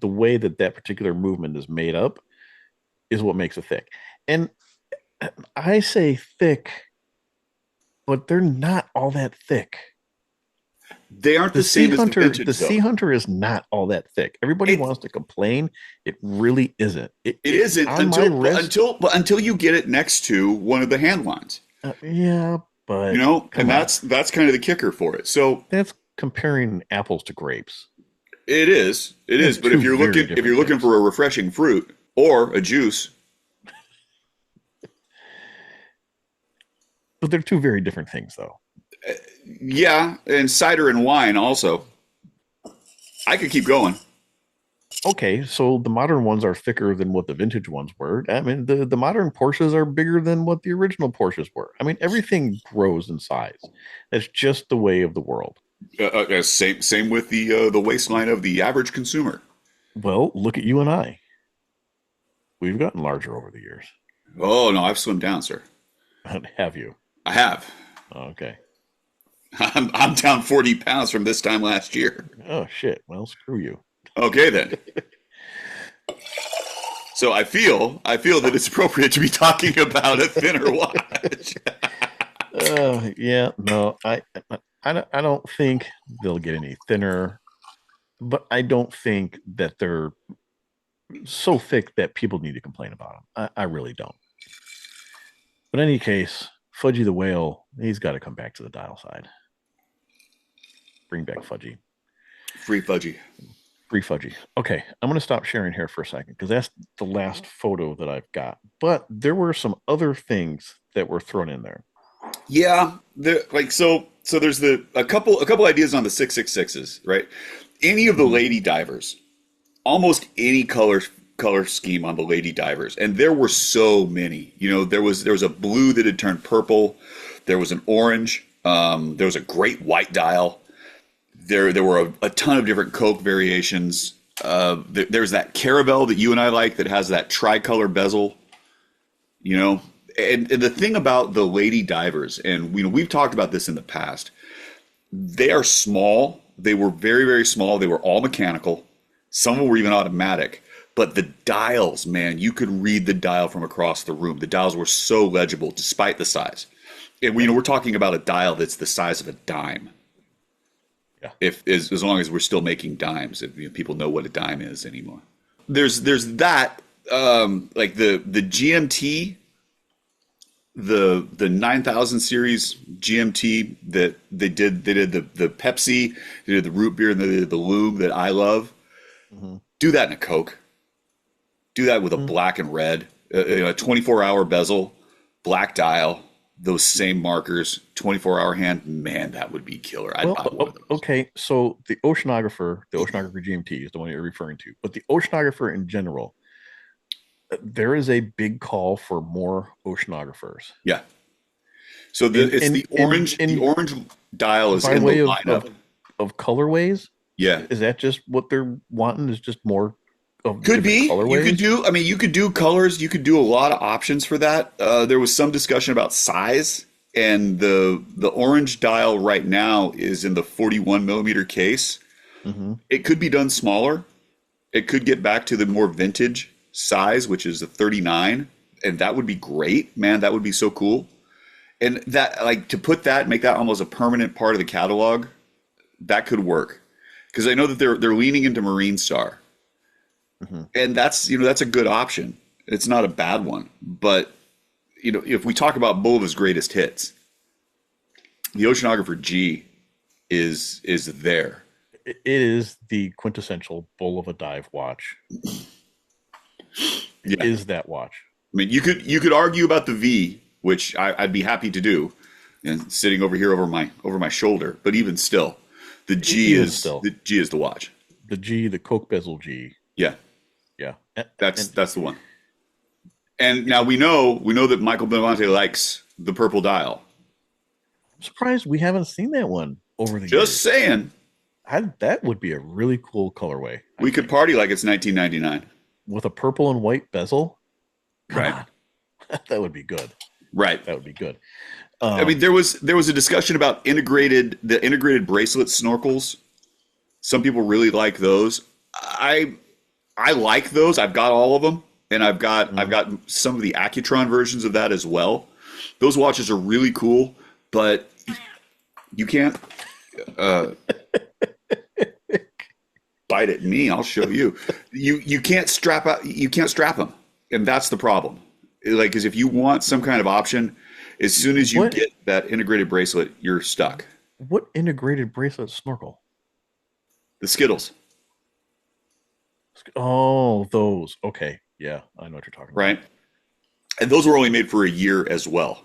way that particular movement is made up is what makes it thick. And I say thick, but they're not all that thick. They aren't the same as the vintage, Sea though. Hunter is not all that thick. Everybody It, wants to complain. It really isn't. it isn't On my wrist. until you get it next to one of the hand lines, Yeah, but and come on. that's kind of the kicker for it. So That's comparing apples to grapes. it is. But Two if you're very looking different things. for a refreshing fruit or a juice, But they're two very different things, though. yeah, and cider and wine also. I could keep going. Okay, so the modern ones are thicker than what the vintage ones were. I mean, the modern Porsches are bigger than what the original Porsches were. I mean, everything grows in size. That's just the way of the world. Same with the waistline of the average consumer. Well, look at you and I. We've gotten larger over the years. Oh no, I've slimmed down, sir. Have you? I have. Okay. I'm down 40 pounds from this time last year. Oh shit. Well, screw you. Okay then. So I feel that it's appropriate to be talking about a thinner watch. Yeah. No, I don't think they'll get any thinner, but I don't think that they're so thick that people need to complain about them. I really don't. But in any case, Fudgy the Whale, he's got to come back to the dial side. Bring back Fudgy. Free fudgy. Free Fudgy. Okay, I'm going to stop sharing here for a second because that's the last photo that I've got. But there were some other things that were thrown in there. Yeah, so there's a couple ideas on the 666s, right? Any of the lady divers, almost any color scheme on the lady divers, and there were so many. There was a blue that had turned purple, there was an orange, there was a great white dial. There were a ton of different Coke variations. There's that Caravelle that you and I like that has that tricolor bezel. And the thing about the lady divers, and we've talked about this in the past, they are small. They were very, very small. They were all mechanical. Some of them were even automatic. But the dials, man, you could read the dial from across the room. The dials were so legible despite the size. And we're talking about a dial that's the size of a dime. Yeah. If as long as we're still making dimes, if people know what a dime is anymore. There's that like the GMT, the 9000 series GMT that they did the Pepsi, they did the root beer, and they did the lube that I love. Mm-hmm. Do that in a Coke. Do that with a black and red, a 24-hour bezel, black dial, those same markers, 24-hour hand. Man, that would be killer. I'd buy one of those. Okay, so the Oceanographer GMT is the one you're referring to, but the Oceanographer in general, there is a big call for more oceanographers. Yeah. So the orange dial is in the lineup of colorways. Yeah. Is that just what they're wanting? Is just more of could be colorways? You could do colors. You could do a lot of options for that. There was some discussion about size, and the orange dial right now is in the 41 millimeter case. Mm-hmm. It could be done smaller. It could get back to the more vintage size, which is a 39, and that would be great, man. That would be so cool. And that, like, to put that, make that almost a permanent part of the catalog, that could work, because I know that they're leaning into Marine Star. Mm-hmm. And that's a good option. It's not a bad one. But if we talk about Bulova's greatest hits, the Oceanographer G is there. It is the quintessential Bulova dive watch. It is that watch. I mean, you could argue about the V, which I'd be happy to do, and sitting over here over my shoulder. But even still, the G Even is still. the G is the watch. The G, the Coke bezel G. Yeah, Yeah. that's the one. And now we know that Michael Benavente likes the purple dial. I'm surprised we haven't seen that one over the Just years. saying, That would be a really cool colorway. we could party like it's 1999. With a purple and white bezel. Come Right. on. That would be good. Right. That would be good. I mean, there was a discussion about the integrated bracelet snorkels. Some people really like those. I like those. I've got all of them, and I've got some of the Accutron versions of that as well. Those watches are really cool, but you can't bite at me. I'll show you. You can't strap out. You can't strap them, and that's the problem. Like, because if you want some kind of option, as soon as you get that integrated bracelet, you're stuck. What integrated bracelet snorkel? The Skittles, Oh, those. Okay. Yeah, I know what you're talking about. right? And those were only made for a year as well.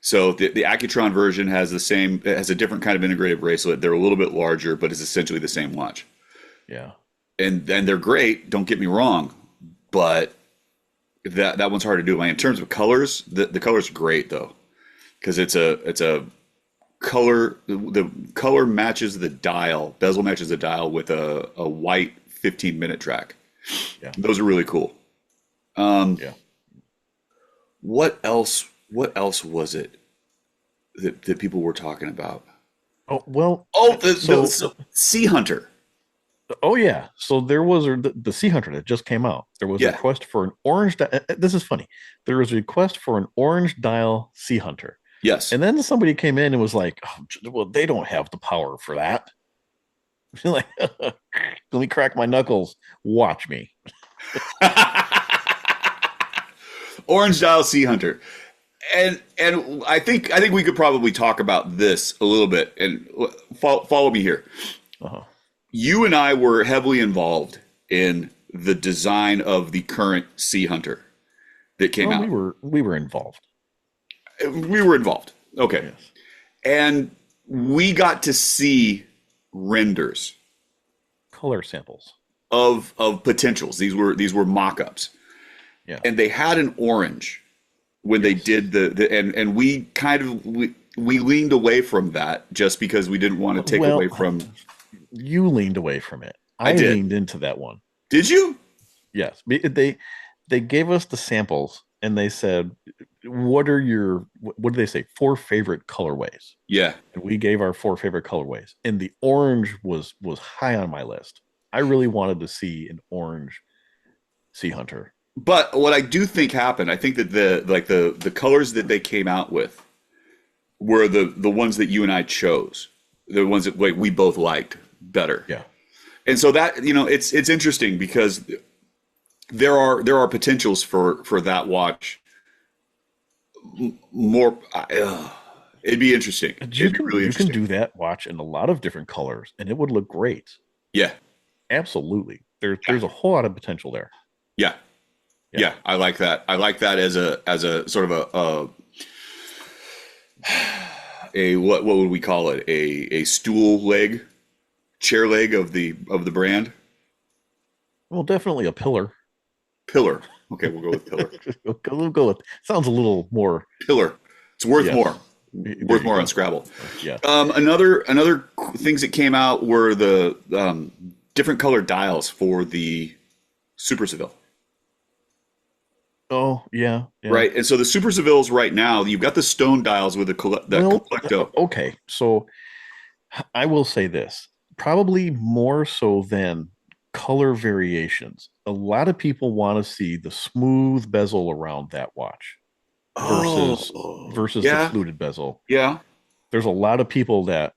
So the Accutron version has a different kind of integrated bracelet. They're a little bit larger, but it's essentially the same watch. Yeah. And they're great. Don't get me wrong, but that one's hard to do. Like, in terms of colors, the color's great though, because it's a color. The color matches the dial. Bezel matches the dial with a white 15-minute track. Yeah. Those are really cool. Yeah. What else was it that people were talking about? Oh, well. Oh, the Sea Hunter. Oh, yeah. So there was the Sea Hunter that just came out. There was a request for an orange. This is funny. There was a request for an orange dial Sea Hunter. Yes. And then somebody came in and was like, oh, well, they don't have the power for that. Like, let me crack my knuckles. Watch me. Orange dial Sea Hunter. And I think we could probably talk about this a little bit, and follow me here. Uh-huh. You and I were heavily involved in the design of the current Sea Hunter that came out. We were involved. We were involved. Okay. Yes. And we got to see renders Color samples of potentials. These were mock-ups. Yeah. And they had an orange when they did and we kind of we leaned away from that just because we didn't want to take away from. You leaned away from it. I did. Leaned into that one. Did you? Yes. They gave us the samples and they said, what do they say? 4 favorite colorways. Yeah. And we gave our 4 favorite colorways. And the orange was high on my list. I really wanted to see an orange Sea Hunter. But what I do think happened, I think that the colors that they came out with were the ones that you and I chose. The ones that we both liked better. Yeah. And so that, it's interesting because there are potentials for that watch more. It'd be interesting. You can do that watch in a lot of different colors and it would look great. Yeah. Absolutely. There's a whole lot of potential there. Yeah. Yeah, I like that. I like that as a sort of a what would we call it? A stool leg, chair leg of the brand. Well, definitely a pillar. Pillar. Okay, we'll go with pillar. We'll go with. Sounds a little more. Pillar. It's worth more. Worth more on Scrabble. Yeah. Another things that came out were the different colored dials for the Super Seville. Oh, yeah. Right. And so the Super Sevilles right now, you've got the stone dials with the Collecto. Okay. So I will say this, probably more so than color variations. A lot of people want to see the smooth bezel around that watch versus the fluted bezel. Yeah. There's a lot of people that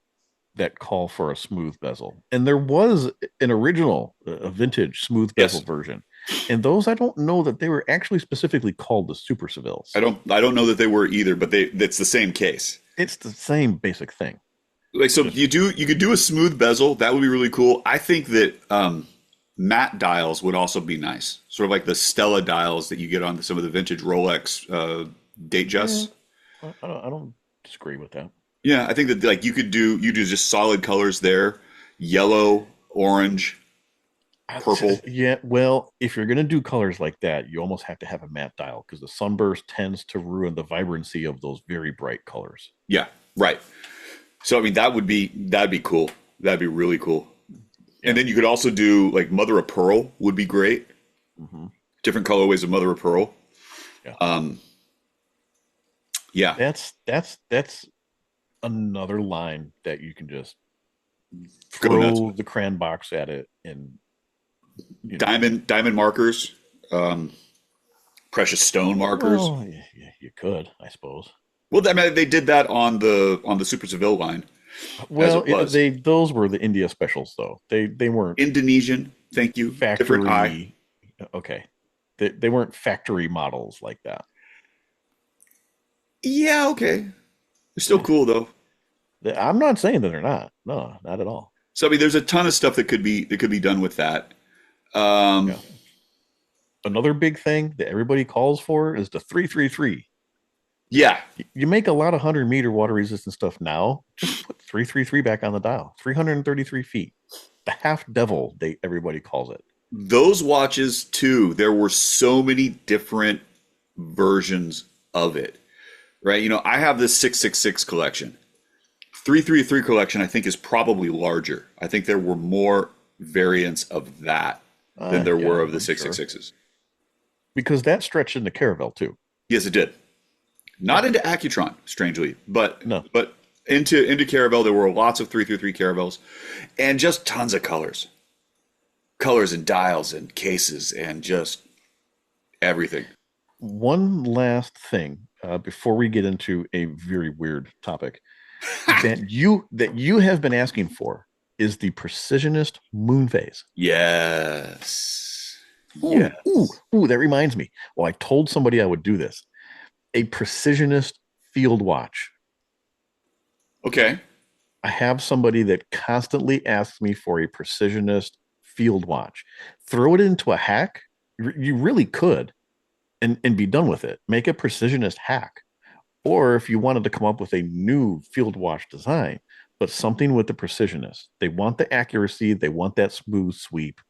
call for a smooth bezel. And there was an original, a vintage smooth bezel version. And those, I don't know that they were actually specifically called the Super Sevilles. I don't know that they were either, but that's the same case. It's the same basic thing. Like, so you could do a smooth bezel. That would be really cool. I think that matte dials would also be nice. Sort of like the Stella dials that you get on some of the vintage Rolex date justs. I don't disagree with that. Yeah, I think that like you do just solid colors there, yellow, orange, purple. Yeah, well, if you're going to do colors like that, you almost have to have a matte dial because the sunburst tends to ruin the vibrancy of those very bright colors. Yeah, right. So I mean that'd be cool. That'd be really cool. Yeah. And then you could also do like mother of pearl would be great. Mm-hmm. Different colorways of mother of pearl. Yeah. Yeah. That's another line that you can just Go nuts throw with. the crayon box at it and Diamond markers, precious stone markers. well, you could, I suppose. Well, I mean, they did that on the Super Seville line. Well, it was. those were the India specials though. They weren't Indonesian, thank you. Different eye. factory. Okay, they weren't factory models like that. Yeah, okay. They're still cool though. I'm not saying that they're not. No, not at all. So I mean, there's a ton of stuff that could be done with that. Yeah. Another big thing that everybody calls for is the 333. Yeah, You make a lot of 100-meter water resistant stuff now. Just put 333 back on the dial. 333 feet. The half devil, everybody calls it. those watches too. There were so many different versions of it, right? You know, I have this 666 collection. 333 collection, I think, is probably larger. I think there were more variants of that than there were of the 666s. Because that stretched into Caravel too. Yes, it did. Not into Accutron, strangely, but into Caravel, there were lots of 333 Caravels, and just tons of colors and dials and cases and just everything. One last thing before we get into a very weird topic that you have been asking for is the Precisionist moon phase. Yes. Ooh, that reminds me. Well, I told somebody I would do this. A Precisionist field watch. Okay. I have somebody that constantly asks me for a Precisionist field watch. Throw it into a hack. You really could and be done with it. Make a Precisionist hack. Or if you wanted to come up with a new field watch design, but something with the Precisionist. They want the accuracy. They want that smooth sweep.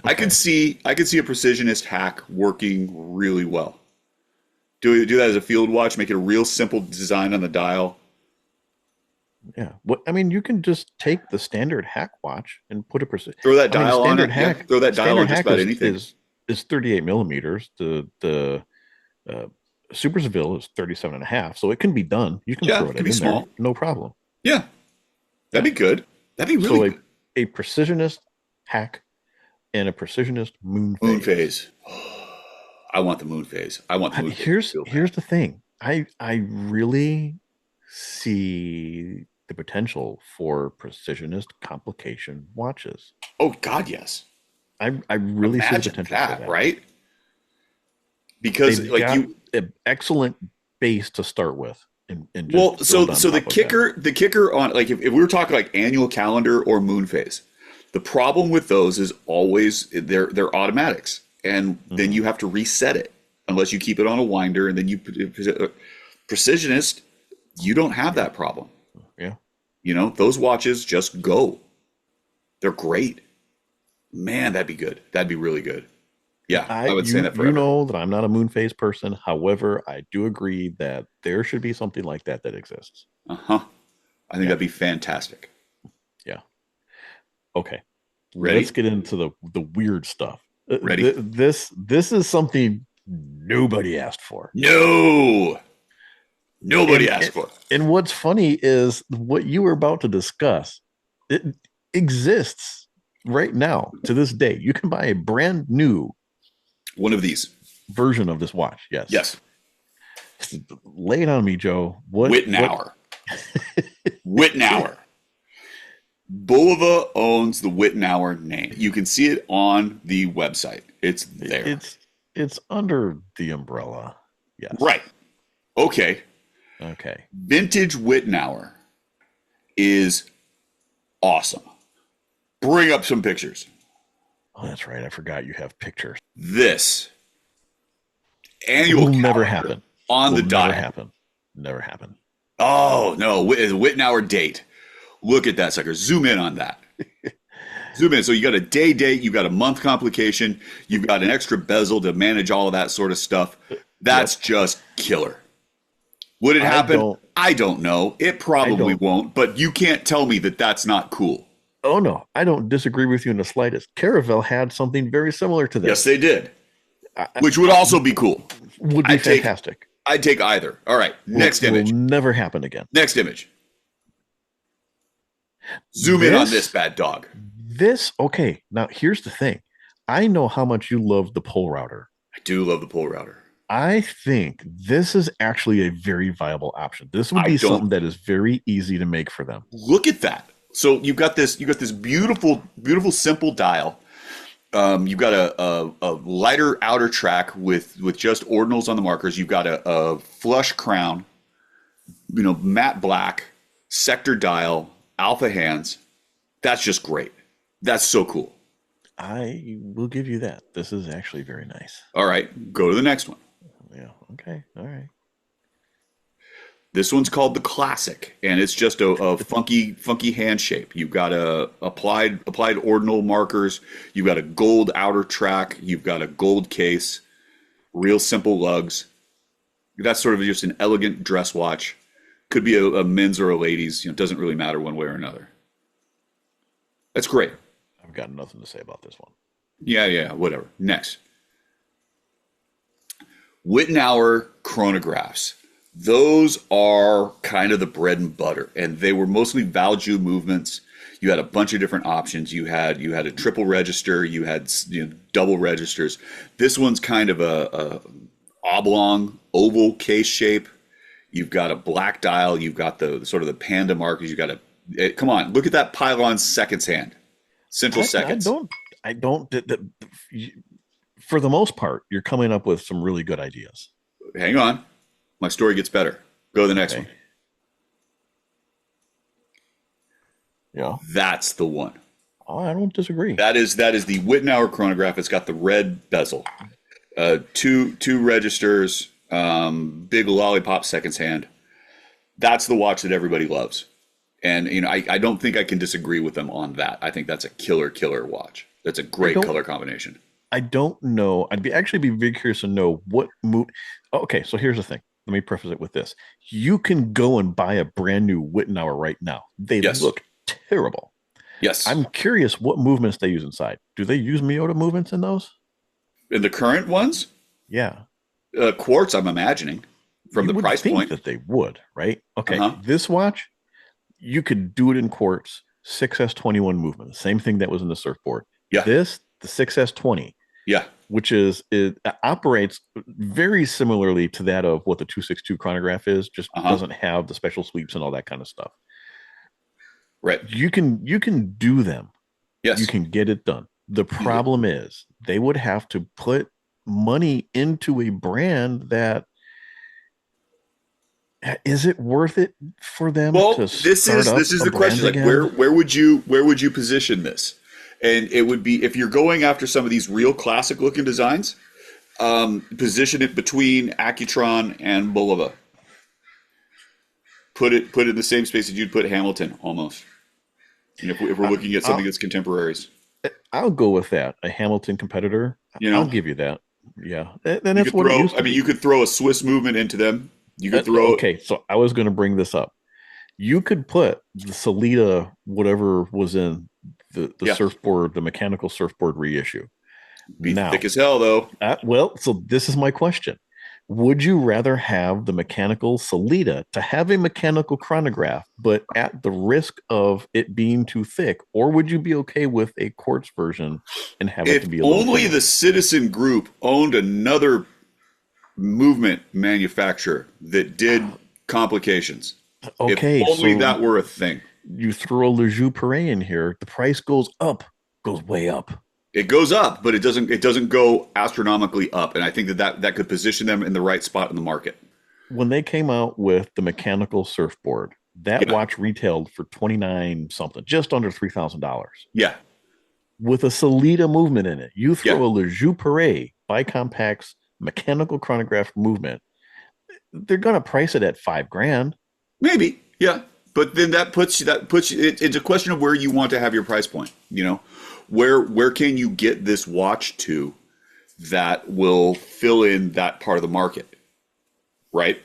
Okay. I could see a Precisionist hack working really well. Do that as a field watch. Make it a real simple design on the dial. Yeah. What I mean, you can just take the standard hack watch and put a precision. Throw that dial on it. Hack, yeah, throw that dial on just about anything. Is 38 millimeters. The Super Seville is 37 and a half. So it can be done. You can throw it in small. There. No problem. Yeah. That'd be good. That'd be really good. A Precisionist hack and a Precisionist moon phase. Moon phase. I want the moon phase. I want the moon phase. Here's the thing. I really see the potential for Precisionist complication watches. Oh God, yes. I really see the potential for that. Right? Because they've got an excellent base to start with. And so the kicker on like if we were talking like annual calendar or moon phase, the problem with those is always they're automatics, and then you have to reset it unless you keep it on a winder, and then you Precisionist, you don't have that problem. Yeah, you know those watches just go. They're great, man. That'd be good. That'd be really good. Yeah, I would say that forever. You know that I'm not a moon phase person. However, I do agree that there should be something like that exists. I think that'd be fantastic. Yeah. Okay. Ready? Let's get into the weird stuff. Ready? This is something nobody asked for. No. Nobody asked for. And what's funny is what you were about to discuss. It exists right now to this day. You can buy a brand new one of these version of this watch. Yes. Lay it on me, Joe. Wittenauer. Wittenauer. Bulova owns the Wittenauer name. You can see it on the website. It's there. It's under the umbrella. Yes. Right. Okay. Vintage Wittenauer is awesome. Bring up some pictures. Oh, that's right. I forgot you have pictures. This annual will never happen on the dial. Never happen. Oh no, Wittenauer date. Look at that sucker. Zoom in on that. Zoom in. So you got a day date, you got a month complication, you've got an extra bezel to manage all of that sort of stuff. That's Yep. just killer. Would it I happen? don't. I don't know. It I probably don't. won't, but you can't tell me that that's not cool. Oh no, I don't disagree with you in the slightest. Caravel had something very similar to Yes, this. they did, I, which would I, also be cool. would be I'd take fantastic. I'd take either. All right, next Will image. never happen again. Next image. Zoom in on this bad dog. This okay. Now here's the thing. I know how much you love the pole router. I do love the pole router. I think this is actually a very viable option. This would I be don't something that is very easy to make for them. look at that. So you've got this beautiful, beautiful simple dial. You've got a lighter outer track with just ordinals on the markers. You've got a flush crown, matte black, sector dial, alpha hands. That's just great. That's so cool. I will give you that. This is actually very nice. All right, go to the next one. Yeah. Okay. All right. This one's called the Classic, and it's just a funky hand shape. You've got a applied ordinal markers. You've got a gold outer track. You've got a gold case. Real simple lugs. That's sort of just an elegant dress watch. Could be a men's or a ladies. It doesn't really matter one way or another. That's great. I've got nothing to say about this one. Yeah, whatever. Next. Wittenauer chronographs. Those are kind of the bread and butter, and they were mostly Valjoux movements. You had a bunch of different options. You had a triple register. You had double registers. This one's kind of a oblong oval case shape. You've got a black dial. You've got the sort of the panda markers. You've got come on, look at that pylon seconds hand. Central seconds. I don't. For the most part, you're coming up with some really good ideas. Hang on. My story gets better. Go to the next Okay. one. Yeah. That's the one. Oh, I don't disagree. That is the Wittenauer chronograph. It's got the red bezel, two registers, big lollipop seconds hand. That's the watch that everybody loves, and I don't think I can disagree with them on that. I think that's a killer watch. That's a great color combination. I don't know. I'd be very curious to know what move. Okay, so here's the thing. Let me preface it with this. You can go and buy a brand new Wittenauer right now. They look terrible. Yes. I'm curious what movements they use inside. Do they use Miyota movements in those? In the current ones? Yeah. Quartz, I'm imagining, from the price point. That they would, right? Okay. Uh-huh. This watch, you could do it in quartz, 6S21 movement, the same thing that was in the surfboard. Yeah. This, the 6S20. Yeah. Which it operates very similarly to that of what the 262 chronograph is, just doesn't have the special sweeps and all that kind of stuff. Right. You can do them. Yes. You can get it done. The problem is they would have to put money into a brand that is it worth it for them to this is the question. Like where would you position this? And it would be, if you're going after some of these real classic looking designs, position it between Accutron and Bulova. Put it in the same space that you'd put Hamilton almost. And if we're looking at something that's contemporaries, I'll go with that. A Hamilton competitor. I'll give you that. Yeah, and that's what it used to be. You could throw a Swiss movement into them. You could throw. Okay, so I was going to bring this up. You could put the Salida, whatever was in the surfboard, the mechanical surfboard reissue. Be thick as hell, though. So this is my question. Would you rather have the mechanical Salida to have a mechanical chronograph, but at the risk of it being too thick, or would you be okay with a quartz version and have it to be a little only thinner? The Citizen Group owned another movement manufacturer that did complications. Okay, if only that were a thing. You throw a Lejeune Perret in here, the price goes way up. It goes up, but it doesn't go astronomically up, and I think that could position them in the right spot in the market. When they came out with the mechanical surfboard, that watch retailed for $29 something, just under $3,000. Yeah, with a Salida movement in it. You throw a Lejeune Perret Bicompact's mechanical chronograph movement, they're gonna price it at $5,000. Maybe, yeah. But then that puts it's a question of where you want to have your price point. You know, where can you get this watch to that will fill in that part of the market, right?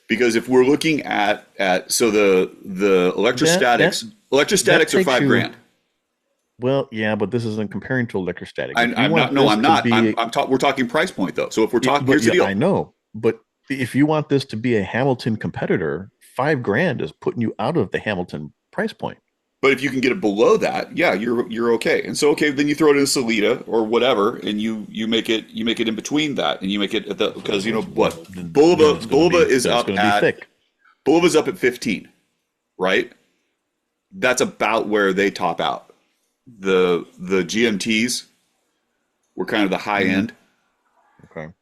Because if we're looking at so the electrostatics are $5,000. Well, yeah, but this isn't comparing to electrostatic. I'm not. No, I'm not. We're talking price point though. So if we're talking, here's the deal. I know, but if you want this to be a Hamilton competitor, $5,000 is putting you out of the Hamilton price point. But if you can get it below that, yeah, you're okay. And so then you throw it in a Salida or whatever, and you make it in between that, and you make it at the because you know what Bulova is up at 15, right? That's about where they top out. The GMTs were kind of the high end. Okay.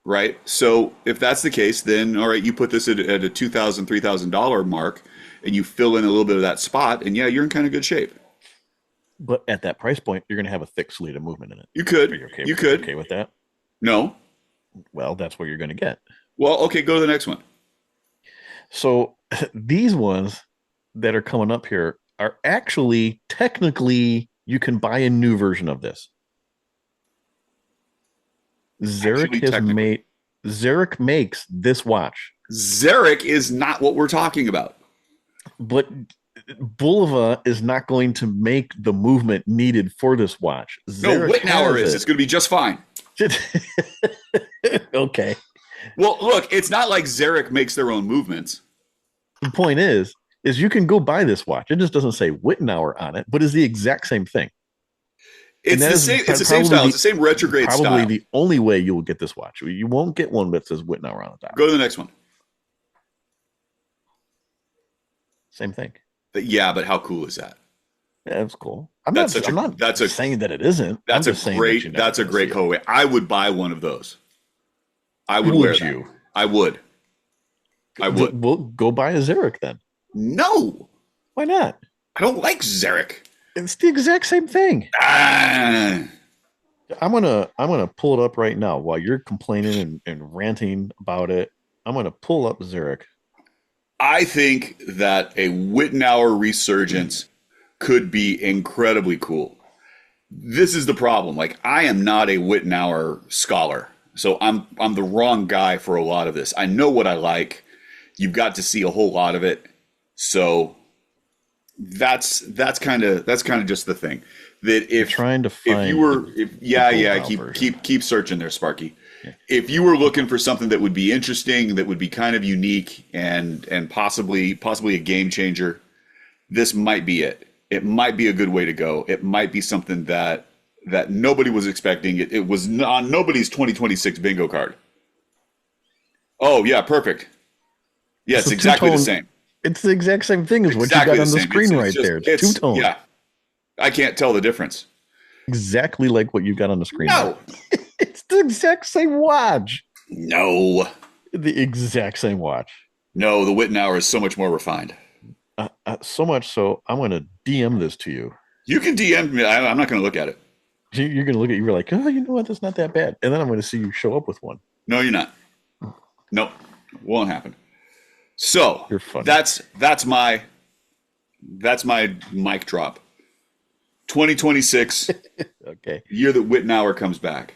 Right. So if that's the case, then all right, you put this at a $2,000, $3,000 mark, and you fill in a little bit of that spot, and yeah, you're in kind of good shape. But at that price point, you're going to have a thick Salida movement in it. You could. You could. Okay with that? No. Well, that's what you're going to get. Well, okay, go to the next one. So these ones that are coming up here are actually technically you can buy a new version of this. Zarek makes this watch. Zarek is not what we're talking about. But Bulova is not going to make the movement needed for this watch. No, Wittnauer is. It's going to be just fine. Okay. Well, look, it's not like Zarek makes their own movements. The point is you can go buy this watch. It just doesn't say Wittnauer on it, but it's the exact same thing. It's the same. It's the same style. It's the same retrograde style. Probably the only way you will get this watch. You won't get one that says Wittnauer on the top. Go to the next one. Same thing. Yeah, but how cool is that? Yeah, that's cool. I'm not saying that it isn't. That's a great colorway. I would buy one of those. I would wear that. I would. We'll go buy a Zarek then. No. Why not? I don't like Zarek. It's the exact same thing. I'm gonna pull it up right now while you're complaining and ranting about it. I'm gonna pull up Zarek. I think that a Wittnauer resurgence could be incredibly cool. This is the problem. Like, I am not a Wittnauer scholar, so I'm the wrong guy for a lot of this. I know what I like. You've got to see a whole lot of it, so that's kind of just the thing. That if trying to find keep searching there, Sparky. Yeah. If you were looking for something that would be interesting, that would be kind of unique and possibly a game changer, this might be it. It might be a good way to go. It might be something that nobody was expecting. It was on nobody's 2026 bingo card. Oh yeah, perfect. Yeah, it's exactly the same. It's the exact same thing as what you got on the screen right there. It's two-tone. Yeah, I can't tell the difference. Exactly like what you got on the screen. No. It's the exact same watch. No. The exact same watch. No, the Wittnauer is so much more refined. So much so, I'm going to DM this to you. You can DM me. I'm not going to look at it. You're going to look at it. You're like, oh, you know what? That's not that bad. And then I'm going to see you show up with one. No, you're not. Nope. Won't happen. So you're funny. That's my mic drop. 2026. Okay. Year that Wittnauer comes back.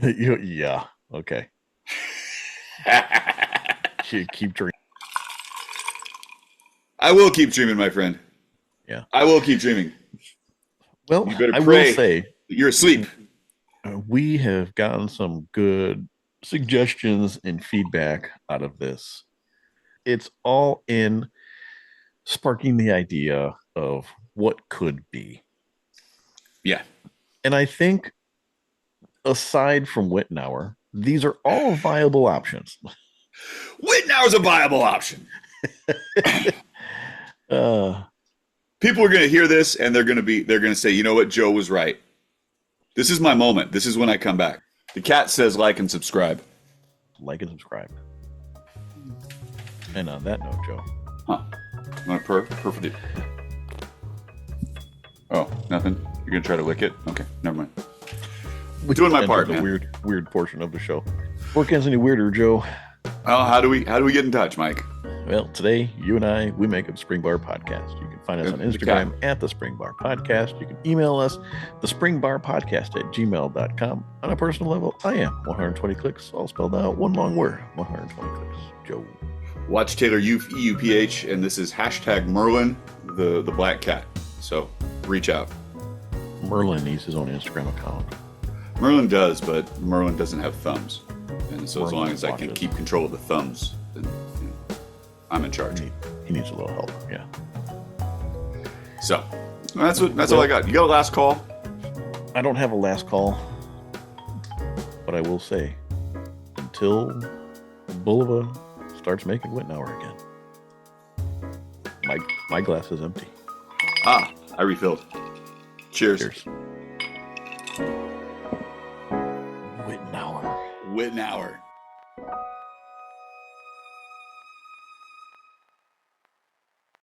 Yeah. Okay. Keep dreaming. I will keep dreaming, my friend. Yeah. I will keep dreaming. Well, you better I pray will say you're asleep. We have gotten some good suggestions and feedback out of this. It's all in sparking the idea of what could be. Yeah. And I think aside from Wittnauer, these are all viable options. Wittnauer's a viable option. People are going to hear this and they're going to say, you know what? Joe was right. This is my moment. This is when I come back. The cat says like and subscribe. Like and subscribe. And on that note, Joe. Huh. You want to purr for the... Oh, nothing? You're going to try to lick it? Okay, never mind. Doing my part, man. Weird portion of the show. Work ends any weirder, Joe. Oh, how do we get in touch, Mike? Well, today, you and I, we make a Spring Bar Podcast. You can find us on Instagram at the Spring Bar Podcast. You can email us, thespringbarpodcast@gmail.com. On a personal level, I am 120 clicks, all spelled out, one long word, 120 clicks. Joe. Watch Taylor EUPH, and this is hashtag Merlin, the black cat. So reach out. Merlin needs his own Instagram account. Merlin does, but Merlin doesn't have thumbs. And so as Merlin long as I can watches. keep control of the thumbs, then I'm in charge. He needs a little help, yeah. So that's all I got. You got a last call? I don't have a last call, but I will say, until Bulova starts making Wittenauer again, my glass is empty. I refilled. Cheers. Cheers. Wittenauer. Wittenauer.